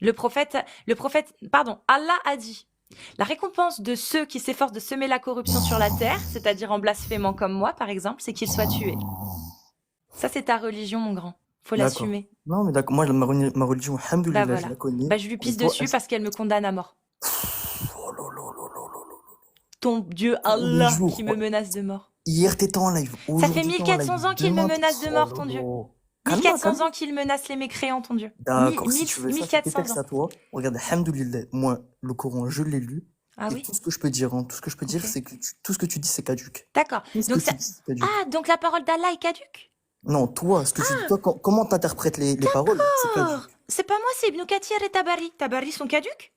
le prophète, pardon, Allah a dit, la récompense de ceux qui s'efforcent de semer la corruption sur la terre, c'est-à-dire en blasphémant comme moi, par exemple, c'est qu'ils soient tués. Ça, c'est ta religion, mon grand. Faut D'accord. l'assumer. Non, mais d'accord. Moi, ma religion, Bah alhamdoulilah, je voilà. la connais. Bah je lui Mais pisse toi, dessus parce qu'elle me condamne à mort. oh là là là là là là. Ton Dieu Tous les Allah jours. qui me menace de mort. Hier, t'étais en live. Ça fait Aujourd'hui, t'es en 1400 live. ans qu'il me Demain, menace de oh mort, là ton Dieu. là. Calme-toi, 1400 calme-toi. ans qu'il menace les mécréants, ton Dieu. D'accord, si tu veux ça, c'est tes 1400 textes ans. à toi. Regarde, alhamdoulilah, moi, le Coran, je l'ai lu. Ah Et oui? tout ce que je peux dire, hein, tout ce que je peux dire, Ok. c'est que tout ce que tu dis, c'est caduque. D'accord. Tout ce Donc que ça... tu dis, c'est caduque. Ah, donc la parole d'Allah est caduque? Non, toi, ce que tu dis, toi, comment t'interprètes les paroles, c'est D'accord. caduque. C'est pas moi, c'est Ibn Kathir et Tabari. Tabari sont caduques?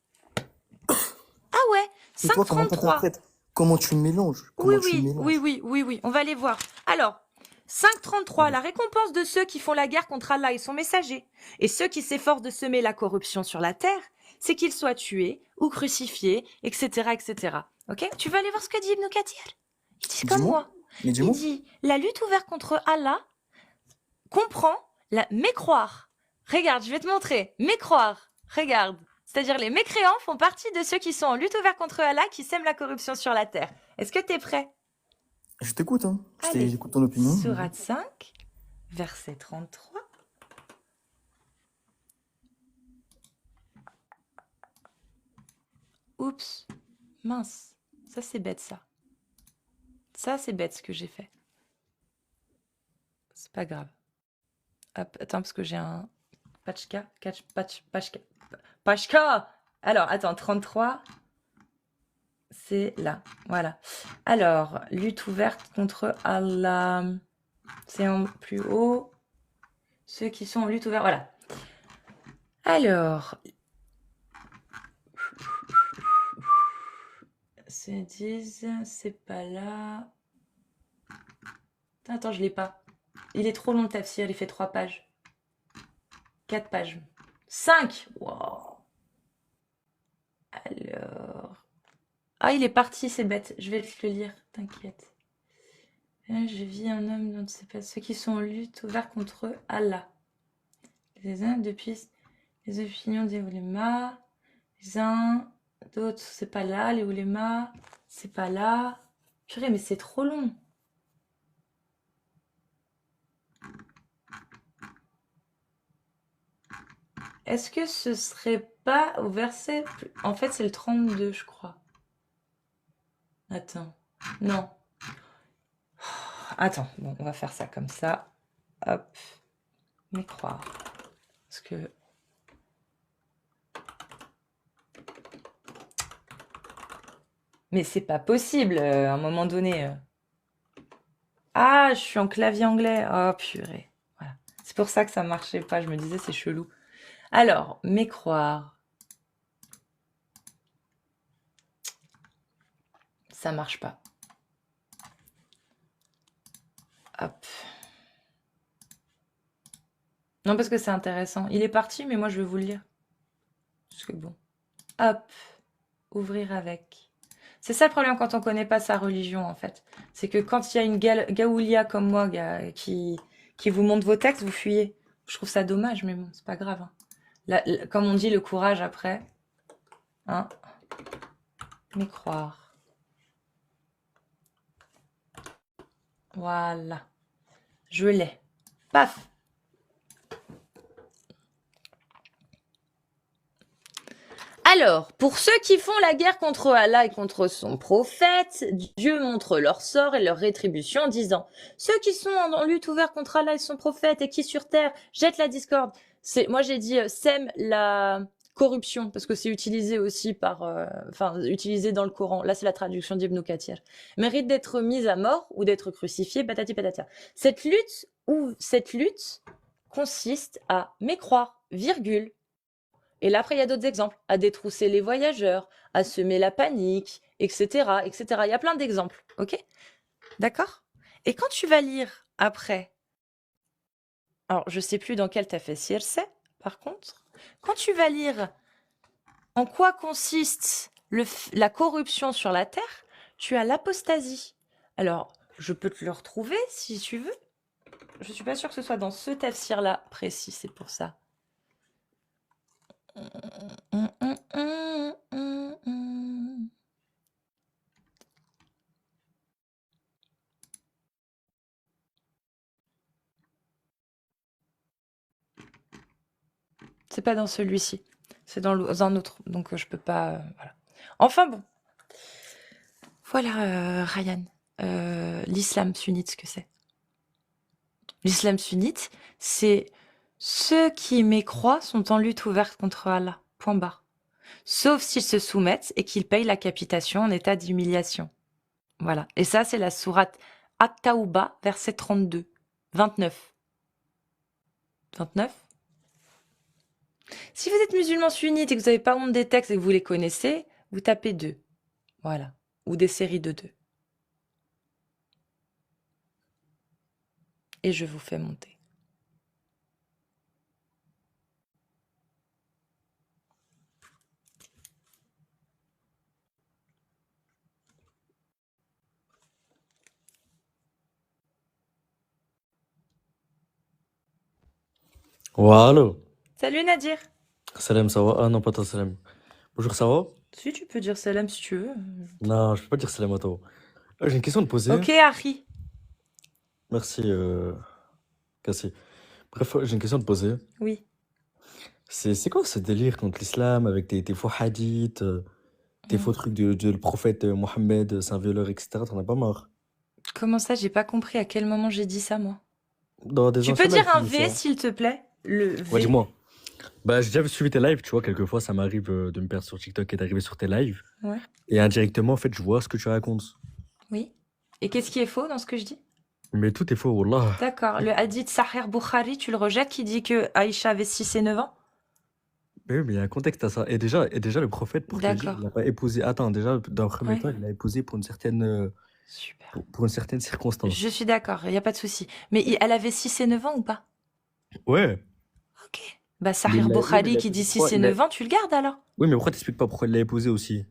Ah ouais. Et toi, comment 533. t'interprètes? Comment tu le mélanges? Oui, Comment tu le oui, mélanges? oui, oui, oui, oui. On va les voir. Alors, 533, la récompense de ceux qui font la guerre contre Allah et son messager, et ceux qui s'efforcent de semer la corruption sur la terre, c'est qu'ils soient tués ou crucifiés, etc., etc. Ok? Tu vas aller voir ce que dit Ibn Kathir. Il dit comme Dis-moi. moi. Mais Il dis-moi. dit, la lutte ouverte contre Allah comprend la mécroire. Regarde, je vais te montrer. Mécroire. Regarde. C'est-à-dire les mécréants font partie de ceux qui sont en lutte ouverte contre Allah, qui sèment la corruption sur la terre. Est-ce que tu es prêt? Je t'écoute, hein. Allez. J'écoute ton opinion. Sourate 5, verset 33. Oups, mince. Ça, c'est bête, ça. Ça, c'est bête, ce que j'ai fait. C'est pas grave. Hop, attends, parce que j'ai un... Pachka. Alors, attends, 33. C'est là, voilà. Alors, lutte ouverte contre Allah. C'est en plus haut. Ceux qui sont en lutte ouverte, voilà. Alors, se disent, c'est pas là. Attends, je l'ai pas. Il est trop long le tafsir, il fait 3 pages. 4 pages. 5. Wow. Alors... Ah, il est parti, c'est bête. Je vais te le lire, t'inquiète. Je vis un homme dont c'est pas ceux qui sont en lutte ouverte contre Allah. Les uns depuis les opinions des oulémas. Les uns, d'autres, c'est pas là. Les oulémas, c'est pas là. Purée, mais c'est trop long. Est-ce que ce serait pas au verset... En fait, c'est le 32, je crois. Attends. Non. Attends. Bon, on va faire ça comme ça. Hop. Mais croire. Parce que... Mais c'est pas possible, à un moment donné. Ah, je suis en clavier anglais. Oh, purée. Voilà. C'est pour ça que ça marchait pas. Je me disais, c'est chelou. Alors, mécroire. Ça marche pas. Hop. Non, parce que c'est intéressant. Il est parti, mais moi, je vais vous le lire. Parce que bon. Hop. Ouvrir avec. C'est ça le problème quand on connaît pas sa religion, en fait. C'est que quand il y a une gaoulia comme moi qui vous montre vos textes, vous fuyez. Je trouve ça dommage, mais bon, c'est pas grave. Hein. Comme on dit, le courage après. Hein? Mais croire. Voilà. Je l'ai. Paf. Alors, pour ceux qui font la guerre contre Allah et contre son prophète, Dieu montre leur sort et leur rétribution en disant « Ceux qui sont en lutte ouverte contre Allah et son prophète et qui sur terre jettent la discorde. » Moi j'ai dit sème la corruption parce que c'est utilisé aussi utilisé dans le Coran. Là c'est la traduction d'Ibn Kathir. Mérite d'être mis à mort ou d'être crucifié, patati patata. Cette lutte consiste à mécroire, virgule. Et là, après, il y a d'autres exemples. À détrousser les voyageurs, à semer la panique, etc., etc. Il y a plein d'exemples, ok? D'accord? Et quand tu vas lire après, alors je sais plus dans quel tafsir c'est, par contre, quand tu vas lire en quoi consiste la corruption sur la terre, tu as l'apostasie. Alors, je peux te le retrouver si tu veux. Je suis pas sûre que ce soit dans ce tafsir-là précis, c'est pour ça. C'est pas dans celui-ci. C'est dans un autre. Donc, je peux pas. Voilà. Enfin bon. Voilà, Ryan. L'islam sunnite, ce que c'est. L'islam sunnite, c'est ceux qui mécroient sont en lutte ouverte contre Allah. Point barre. Sauf s'ils se soumettent et qu'ils payent la capitation en état d'humiliation. Voilà. Et ça, c'est la sourate At-Tawba, verset 32. 29. 29. Si vous êtes musulman sunnite et que vous n'avez pas honte des textes et que vous les connaissez, vous tapez 2. Voilà. Ou des séries de 2. Et je vous fais monter. Voilà. Salut Nadir. Salam, ça va? Ah non, pas toi, salam. Bonjour, ça va? Si tu peux dire salam si tu veux. Non, je peux pas dire salam à toi. J'ai une question à te poser. Ok, Harry. Merci, Cassie. Bref, j'ai une question à te poser. Oui. C'est quoi ce délire contre l'islam avec tes faux hadiths, tes faux trucs de le prophète Mohammed, c'est un violeur, etc. T'en as pas marre? Comment ça, j'ai pas compris à quel moment j'ai dit ça, moi. Dans des Tu peux anciens lives, dire un tu dis V, ça. s'il te plaît? Le Ouais, V. dis-moi. Bah, j'ai déjà suivi tes lives, tu vois, quelquefois ça m'arrive de me perdre sur TikTok et d'arriver sur tes lives. Ouais. Et indirectement, en fait, je vois ce que tu racontes. Oui. Et qu'est-ce qui est faux dans ce que je dis? Mais tout est faux, wallah. D'accord. Le hadith Sahih Bukhari, tu le rejettes qui dit que Aïcha avait 6 et 9 ans? Mais oui, mais il y a un contexte à ça. Et déjà le prophète, pour te le dire, D'accord. il n'a pas épousé. Attends, déjà, dans le premier Ouais. temps, il l'a épousé pour une certaine, Super. pour une certaine circonstance. Je suis d'accord, il n'y a pas de souci. Mais elle avait 6 et 9 ans ou pas? Ouais. Ok. Bah, Mais Sahih il l'a oui, mais Bukhari il a qui dit épousé pourquoi 6 et il a... 9 ans, tu le gardes alors? Oui, mais pourquoi t'expliques pas pourquoi il l'a épousé aussi?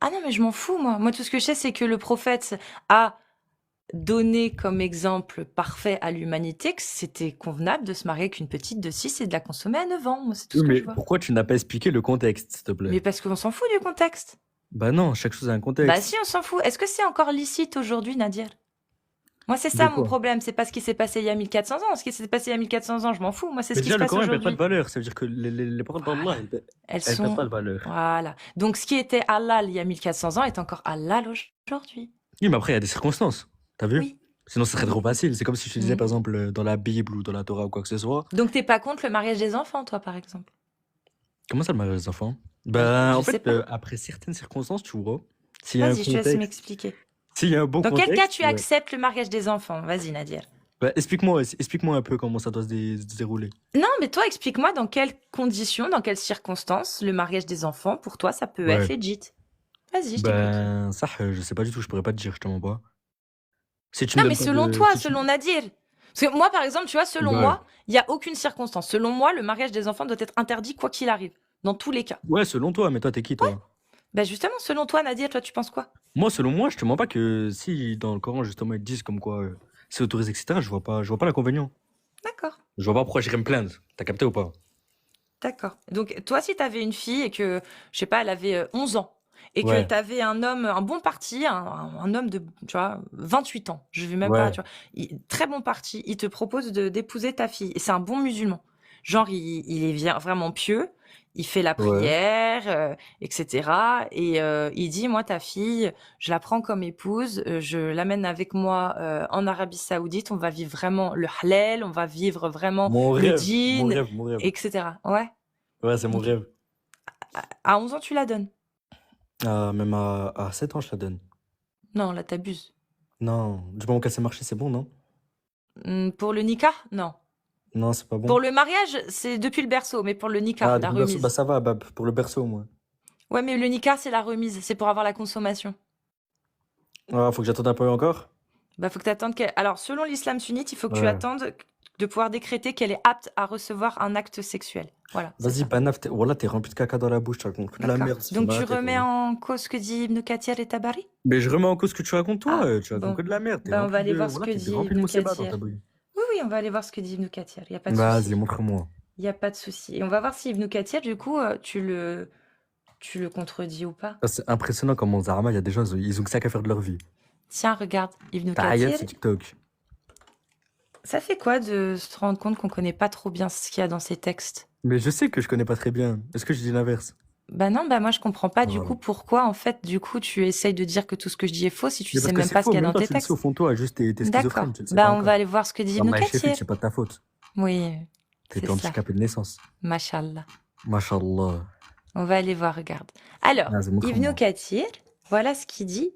Ah non, mais je m'en fous, moi. Moi, tout ce que je sais, c'est que le prophète a donné comme exemple parfait à l'humanité que c'était convenable de se marier avec une petite de 6 et de la consommer à 9 ans. Moi, c'est tout Oui, ce que mais je vois. pourquoi tu n'as pas expliqué le contexte, s'il te Mais plaît? parce qu'on s'en fout du contexte. Bah non, chaque chose a un Bah contexte. si, on s'en fout. Est-ce que c'est encore licite aujourd'hui, Nadir? Moi, c'est De ça mon quoi? problème. C'est pas ce qui s'est passé il y a 1400 ans. Ce qui s'est passé il y a 1400 ans, je m'en fous. Moi, c'est Mais ce qui se déjà, le passe Coran, il perd pas de aujourd'hui. valeur. Ça veut dire que les paroles d'Allah, Voilà. elles Elles perdent pas sont... de valeur. Voilà. Donc, ce qui était halal il y a 1400 ans est encore halal aujourd'hui. Oui, mais après, il y a des circonstances. T'as vu? Oui. Sinon, ce serait trop facile. C'est comme si je te disais, Mhm. par exemple, dans la Bible ou dans la Torah ou quoi que ce soit. Donc, t'es pas contre le mariage des enfants, toi, par exemple? Comment ça, le mariage des enfants? Ben, Je en sais fait, pas. après certaines circonstances, tu vois, s'il y a un Vas-y, je te laisse contexte, m'expliquer. s'il y a un bon Dans quel cas contexte, tu ouais. acceptes le mariage des enfants? Vas-y, Nadir. Bah, explique-moi un peu comment ça doit se dérouler. Non, mais toi, explique-moi dans quelles conditions, dans quelles circonstances le mariage des enfants, pour toi, ça peut être Ouais. legit. Vas-y, je t'écoute. Ben, ça, je sais pas du tout, je pourrais pas te dire, je te mens pas. Si tu me Non, mais donnes pas selon de. toi, Si tu... selon Nadir. Parce que moi, par exemple, tu vois, selon Ouais. moi, il n'y a aucune circonstance. Selon moi, le mariage des enfants doit être interdit quoi qu'il arrive. Dans tous les cas. Ouais, selon toi, mais toi, t'es qui, toi? Bah justement, selon toi, Nadir, toi, tu penses quoi? Moi, selon moi, je te mens pas que si dans le Coran, justement, ils disent comme quoi c'est autorisé, etc., je vois pas l'inconvénient. D'accord. Je vois pas pourquoi j'irais me plaindre. T'as capté ou pas? D'accord. Donc, toi, si tu avais une fille et que, je sais pas, elle avait 11 ans, et que Ouais. tu avais un homme, un bon parti, un homme de, tu vois, 28 ans, je vais même pas, Ouais. tu vois, très bon parti, il te propose d'épouser ta fille, et c'est un bon musulman. Genre, il est vraiment pieux, il fait la Ouais. prière, etc. Et il dit, moi, ta fille, je la prends comme épouse, je l'amène avec moi en Arabie Saoudite, on va vivre vraiment le halal, on va vivre vraiment Mon le rêve, mon dîn, rêve, mon rêve. etc. Ouais. Ouais, c'est mon Ok. rêve. À 11 ans, tu la donnes? Même à 7 ans, je la donne. Non, là, t'abuses. Non, du moment qu'elle sait marcher, c'est bon, non? Pour le nikah? Non. Non, c'est pas bon. Pour le mariage, c'est depuis le berceau, mais pour le nikah, Ah, la pour le berceau, remise. bah ça va, bah, pour le berceau, moi. Ouais, mais le nikah, c'est la remise, c'est pour avoir la consommation. Ah, faut que j'attende un peu encore? Bah, faut que t'attendes qu'elle... Alors, selon l'islam sunnite, il faut que tu Ouais. attendes de pouvoir décréter qu'elle est apte à recevoir un acte sexuel. Voilà, c'est Vas-y, ça. Banaf, voilà, t'es rempli de caca dans la bouche, tu racontes que de la D'accord. merde. c'est Donc, dans tu la tête, remets voilà. en cause ce que dit Ibn Kathir et Tabari? Mais je remets en cause ce que tu racontes, toi. Ah, Tu racontes bon. que de la merde. T'es Ben, on va rempli aller de. voir ce Voilà, que t'es dit rempli de Ibn Mousseba dans Kathir. ta bouille. Oui, on va aller voir ce que dit Ibn Kathir, il n'y a pas de souci. Vas-y, montre-moi. Il n'y a pas de souci. Et on va voir si Ibn Kathir, du coup, tu le contredis ou pas. Ah, c'est impressionnant comment Zarma, il y a des gens, ils ont que ça qu'à faire de leur vie. Tiens, regarde, Ibn Tahayat, Kathir. c'est TikTok. Ça fait quoi de se rendre compte qu'on connaît pas trop bien ce qu'il y a dans ces textes? Mais je sais que je connais pas très bien. Est-ce que je dis l'inverse? Bah non, bah moi je comprends pas du Voilà. coup pourquoi en fait du coup tu essayes de dire que tout ce que je dis est faux si tu Mais sais parce que même c'est pas ce faux, qu'il y a même dans toi, tes tu le sais au textes. fond de toi, juste t'es D'accord. schizophrène, tu le sais pas Bah on encore. va aller voir ce que dit Ibn Comme Sheffield, Kathir. c'est pas de ta faute. Oui, c'est T'étais ça. handicapé de naissance. Mashallah. Mashallah. On va aller voir, regarde. Alors, Ah, c'est mon Ibn comment. Kathir, voilà ce qu'il dit,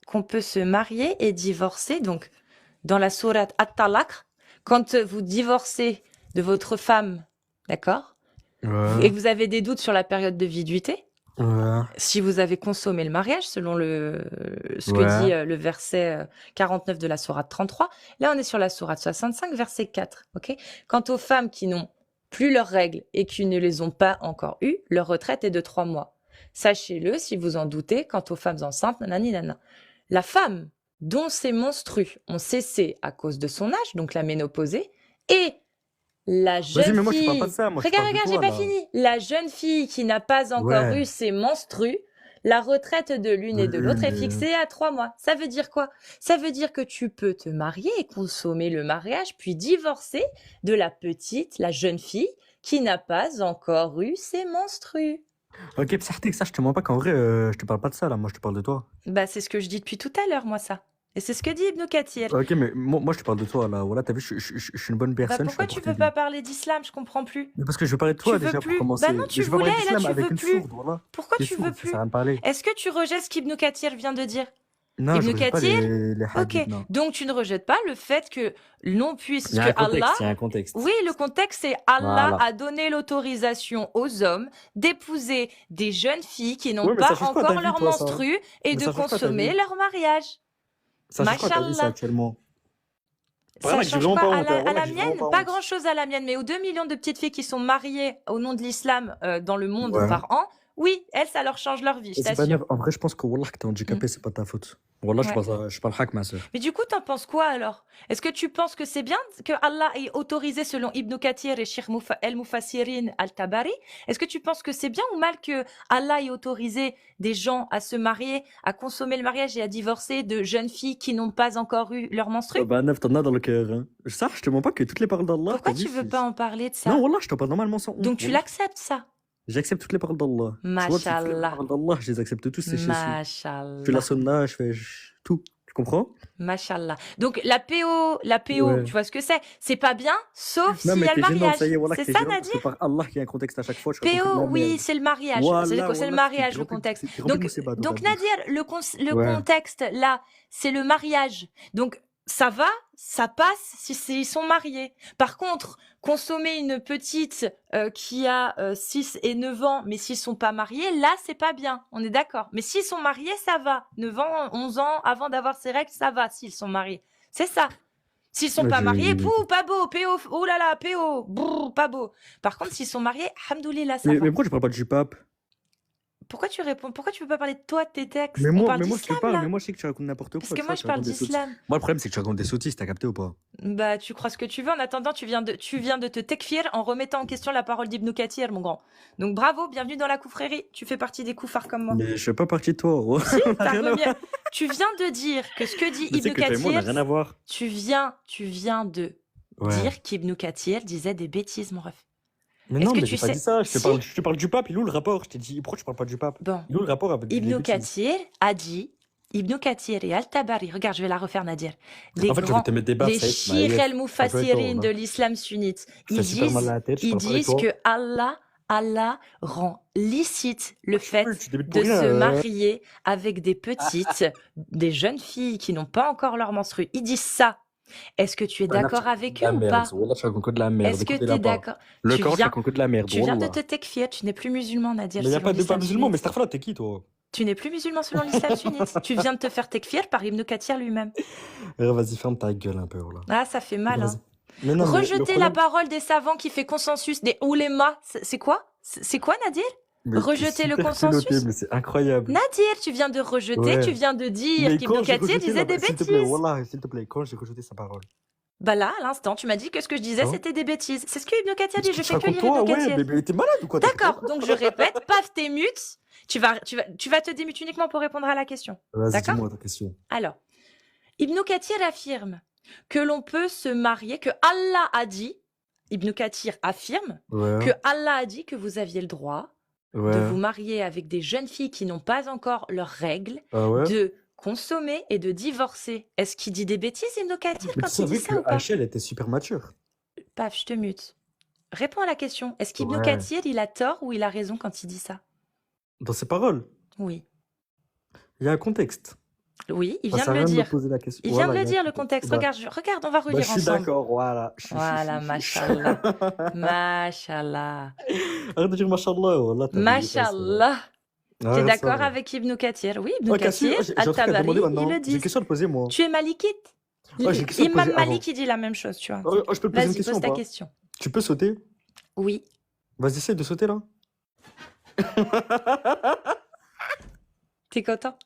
qu'on peut se marier et divorcer. Donc, dans la sourate At-Talaq, quand vous divorcez de votre femme, d'accord, et Ouais. que vous avez des doutes sur la période de viduité, Ouais. si vous avez consommé le mariage, selon ce que Ouais. dit le verset 49 de la sourate 33, là on est sur la sourate 65, verset 4. Ok. Quant aux femmes qui n'ont plus leurs règles et qui ne les ont pas encore eues, leur retraite est de 3 mois. Sachez-le si vous en doutez, quant aux femmes enceintes, nanani nana. La femme dont ces menstrues ont cessé à cause de son âge, donc la ménopausée, et la Vas-y, jeune mais moi, je parle pas de fille, ça. Moi, je regarde, parle de regarde, j'ai toi, pas là. fini. La jeune fille qui n'a pas encore Ouais. eu ses menstrues, la retraite de l'une et de l'autre est fixée à 3 mois. Ça veut dire quoi? Ça veut dire que tu peux te marier et consommer le mariage, puis divorcer de la petite, la jeune fille, qui n'a pas encore eu ses menstrues. Ok, que ça, je te mens pas qu'en vrai, je te parle pas de ça, là. Moi, je te parle de toi. Bah, c'est ce que je dis depuis tout à l'heure, moi, ça. Et c'est ce que dit Ibn Kathir. Ok, mais moi, je te parle de toi, là. Voilà, t'as vu, je suis une bonne Bah, personne, je suis pourquoi là tu pour veux t'aider. pas parler d'islam? Je comprends plus. Mais parce que je veux parler de Tu toi, veux déjà, pour plus? commencer. Bah non, Mais tu je veux parler voulais, et là, d'islam tu avec veux une plus. sourde, voilà. Pourquoi Qui est tu veux sourde, ça plus? sert à rien de parler. Est-ce que tu rejettes ce qu'Ibn Kathir vient de dire? Non, je Ibn rejette pas Kathir? les Ok, hadiths, non. donc tu ne rejettes pas le fait que l'on puisse, Il y a que un contexte, Allah, il y a un contexte. oui, le contexte c'est Allah Voilà. a donné l'autorisation aux hommes d'épouser des jeunes filles qui n'ont Ouais, mais ça pas change quoi ta encore vie, leur toi, ça? menstru et Mais de ça change quoi ta consommer vie? leur mariage. Ça change quoi ta vie, ça, Mashallah. actuellement? Ça Vraiment, je dis change vraiment pas pas à honte, la, hein. à Vraiment, la je dis vraiment mienne, pas pas honte. grand chose à la mienne, mais aux 2 millions de petites filles qui sont mariées au nom de l'islam dans le monde Ouais. par an, oui, elles, ça leur change leur vie, je Et c'est pas t'assure. neuf. En vrai, je pense que Wallah, que t'es handicapé, c'est pas ta faute. Wallah, Ouais. je parle hack, ma soeur. Mais du coup, t'en penses quoi alors? Est-ce que tu penses que c'est bien que Allah ait autorisé, selon Ibn Kathir et Sheikh El-Mufassirin Al-Tabari, est-ce que tu penses que c'est bien ou mal que Allah ait autorisé des gens à se marier, à consommer le mariage et à divorcer de jeunes filles qui n'ont pas encore eu leur menstru? Bah, neuf, t'en as dans le cœur, hein. Ça, je te mens pas que toutes les paroles d'Allah, Pourquoi t'as vu, tu veux pas en parler de ça? Non, Wallah, je te parle normalement sans honte. Donc tu Wallah. l'acceptes ça? J'accepte toutes les paroles d'Allah. Tu vois, toutes les Mashallah. paroles d'Allah, je les accepte tous, c'est chez Je fais la Mashallah. sunna, tout. Tu comprends? Mashallah. Donc la PO, Ouais. tu vois ce que c'est? C'est pas bien, sauf Non, s'il y mais a le t'es gênante, mariage. ça y est, Wallah, C'est que t'es ça, gênante, parce que Nadir? par Allah, il y a un contexte à chaque fois, je raconte que de PO, la oui, merde. c'est le mariage. Voilà, C'est le Wallah, mariage, t'es le rempli- contexte. t'es rempli de Donc, mousseba dans ta bouche. Nadir, le Ouais. contexte là, c'est le mariage. Donc, ça va, ça passe s'ils sont mariés. Par contre, consommer une petite qui a 6 et 9 ans, mais s'ils sont pas mariés, là, c'est pas bien. On est d'accord. Mais s'ils sont mariés, ça va. 9 ans, 11 ans, avant d'avoir ses règles, ça va s'ils sont mariés. C'est ça. S'ils sont Ouais, pas je- mariés, pouh, pas beau, PO, oh là là, PO, brrr, pas beau. Par contre, s'ils sont mariés, hamdoulillah, ça Mais va. pourquoi tu parles pas du pape? Pourquoi tu réponds? Pourquoi tu veux pas parler de toi, de tes textes? Mais On moi, parle je te d'islam, parle, là. mais moi, je sais que tu racontes n'importe Parce quoi. que tu moi, vois, je tu parle racontes des sottises. d'islam. Moi, le problème, c'est que tu racontes des sottises, t'as capté ou pas? Bah, tu crois ce que tu veux. En attendant, tu viens de te tekfir en remettant en question la parole d'Ibn Kathir, mon grand. Donc, bravo, bienvenue dans la confrérie. Tu fais partie des koufars comme moi. Mais je fais pas partie de toi, gros. Si, On a t'as rien à remis- voir. Tu viens de dire que ce que dit Mais tu sais Ibn que toi et moi, on a Kathir, rien à voir. tu viens de Ouais. dire qu'Ibn Kathir disait des bêtises, mon ref. Mais Est-ce non, que mais tu j'ai pas sais- dit ça. Si. Je te parle du pape. Il est où le rapport? Je t'ai dit, pourquoi tu parles pas du pape? Bon, Il est où le rapport avec les Ibn bêtises? Kathir a dit, Ibn Kathir et Al-Tabari, regarde, je vais la refaire, Nadir. Les En fait, je vais grands, te mettre des baffes, les ça y est, Shir Maïef. el-Mufassirin de là. l'islam sunnite, Je ils fais super mal à la tête, je ils parle pas avec disent toi. que Allah rend licite le fait Tu débutes de pour rien, se marier avec des petites, des jeunes filles qui n'ont pas encore leur menstru. Ils disent ça. Est-ce que tu es d'accord avec eux ou pas? Wallah, tu racontes que de la merde. Est-ce que écoutez tu es là-bas. d'accord? Le Tu Coran, tu viens- racontes que de la merde. Tu viens de Wallah. te tekfir, tu n'es plus musulman, Nadir. Mais il n'y a selon pas de pas l'islam musulman, mais sunnite. Starfala, t'es qui, toi? Tu n'es plus musulman selon l'islam sunnite. Tu viens de te faire tekfir par Ibn Kathir lui-même. Vas-y, ferme ta gueule un peu, voilà. Ah, ça fait mal, hein. Vas-y. Mais non, mais le Rejeter la problème- parole des savants qui fait consensus, des oulémas, c'est quoi? C'est quoi, Nadir? Mais t'es rejeter le super consensus. culotté, mais c'est incroyable. Nadir, tu viens de rejeter, Ouais. tu viens de dire Mais qu'Ibn quand j'ai Kathir rejeté disait des s'il te bêtises. plaît, Wallah, s'il te plaît, quand j'ai rejeté sa parole. Bah là, à l'instant, tu m'as dit que ce que je disais, Hein? c'était des bêtises. C'est ce que Ibn Kathir Mais dit, ce je que tu fais que racontes lire toi, Ibn ouais, Kathir. mais t'es malade ou quoi? D'accord, donc je répète, paf, t'es mute. Tu vas te démute uniquement pour répondre à la question. Vas-y, D'accord? dis-moi ta question. Alors, Ibn Kathir affirme que l'on peut se marier, que Allah a dit, Ibn Kathir affirme Ouais, que Allah a dit que vous aviez le droit de ouais, vous marier avec des jeunes filles qui n'ont pas encore leurs règles, ah ouais. de consommer et de divorcer. Est-ce qu'il dit des bêtises, Ibn Kathir, Mais tu quand il savais dit que ça ou pas? Aïcha, elle était super mature. Paf, je te mute. Réponds à la question. Est-ce qu'Ibn Ouais. Kathir, il a tort ou il a raison quand il dit ça? Dans ses paroles, Oui. il y a un contexte. Oui, il Ça vient sert de à le rien de me dire. poser la question. Il vient de Voilà, le il y a un dire, le contexte. contexte. Bah, Regarde, on va bah, relire je suis ensemble. d'accord, voilà. Voilà, mashallah. Mashallah. Arrête de dire machallah, voilà, t'as vu, Mashallah. T'es arrête d'accord ça. avec Ibn Kathir? Oui, Ibn Oh, Cassio, Kathir, j'ai un truc à te At-Tabari, demander ils maintenant. le J'ai une disent. question à te poser, moi. Tu es malikite? Oh, j'ai une question à te Imam poser avant. Malik, il dit la même chose, tu vois. Oh, je peux te poser une Vas-y, question pose ou ta pas? question. Tu peux sauter? Oui. Vas-y, essaye de sauter là. T'es content?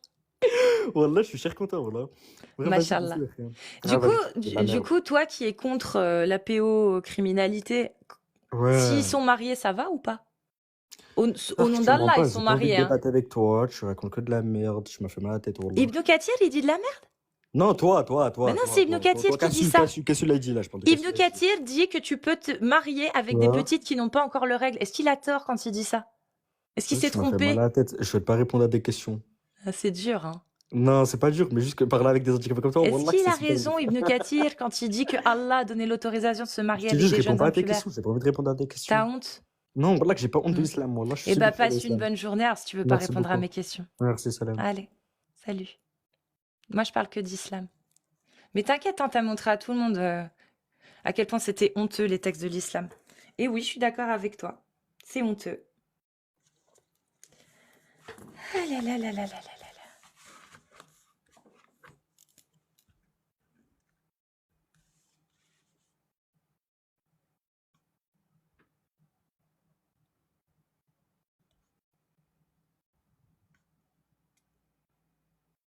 Wallah, je suis cher content, voilà. Vraiment, vas-y, Mashallah. dis-le, frère. Du Ah, coup, vas-y, c'est de la du merde. coup, toi qui es contre la criminalité, Ouais. s'ils sont mariés, ça va ou pas? Au nom Je comprends d'Allah, pas, ils j'ai sont pas envie de mariés, hein. débattre avec toi, tu racontes que de la merde, tu m'as fait mal à la tête, wallah. Ibn Kathir, il dit de la merde? Non, toi. Mais non, c'est Ibn Kathir qui dit ça. Qu'est-ce qu'il a dit là? Je parle de Ibn Cassio, là. Kathir dit que tu peux te marier avec des Ouais. petites qui n'ont pas encore leurs règles. Est-ce qu'il a tort quand il dit ça? Est-ce qu'il Tu s'est m'as fait mal à trompé? la tête, je vais pas répondre à des questions. Ah, c'est dur, hein. Non, c'est pas dur, mais juste que parler avec des handicapés comme toi, Est-ce wallah, que qu'il c'est a super raison, dur. Ibn Kathir, quand il dit que Allah a donné l'autorisation de se Je marier te avec dis, je des réponds jeunes pas à tes impulaires? questions, j'ai pas envie de répondre à tes T'as questions. honte? Non, wallah, que j'ai pas honte de Hmm. l'islam, wallah, je suis Eh ben, super fier de passe une l'islam. bonne journée, alors si tu veux pas Merci répondre à beaucoup. mes questions. Merci, salam. Allez, salut. Moi, je parle que d'islam. Mais t'inquiète, hein, t'as montré à tout le monde à quel point c'était honteux, les textes de l'islam. Et oui, je suis d'accord avec toi. C'est honteux. Ah là là là là là là.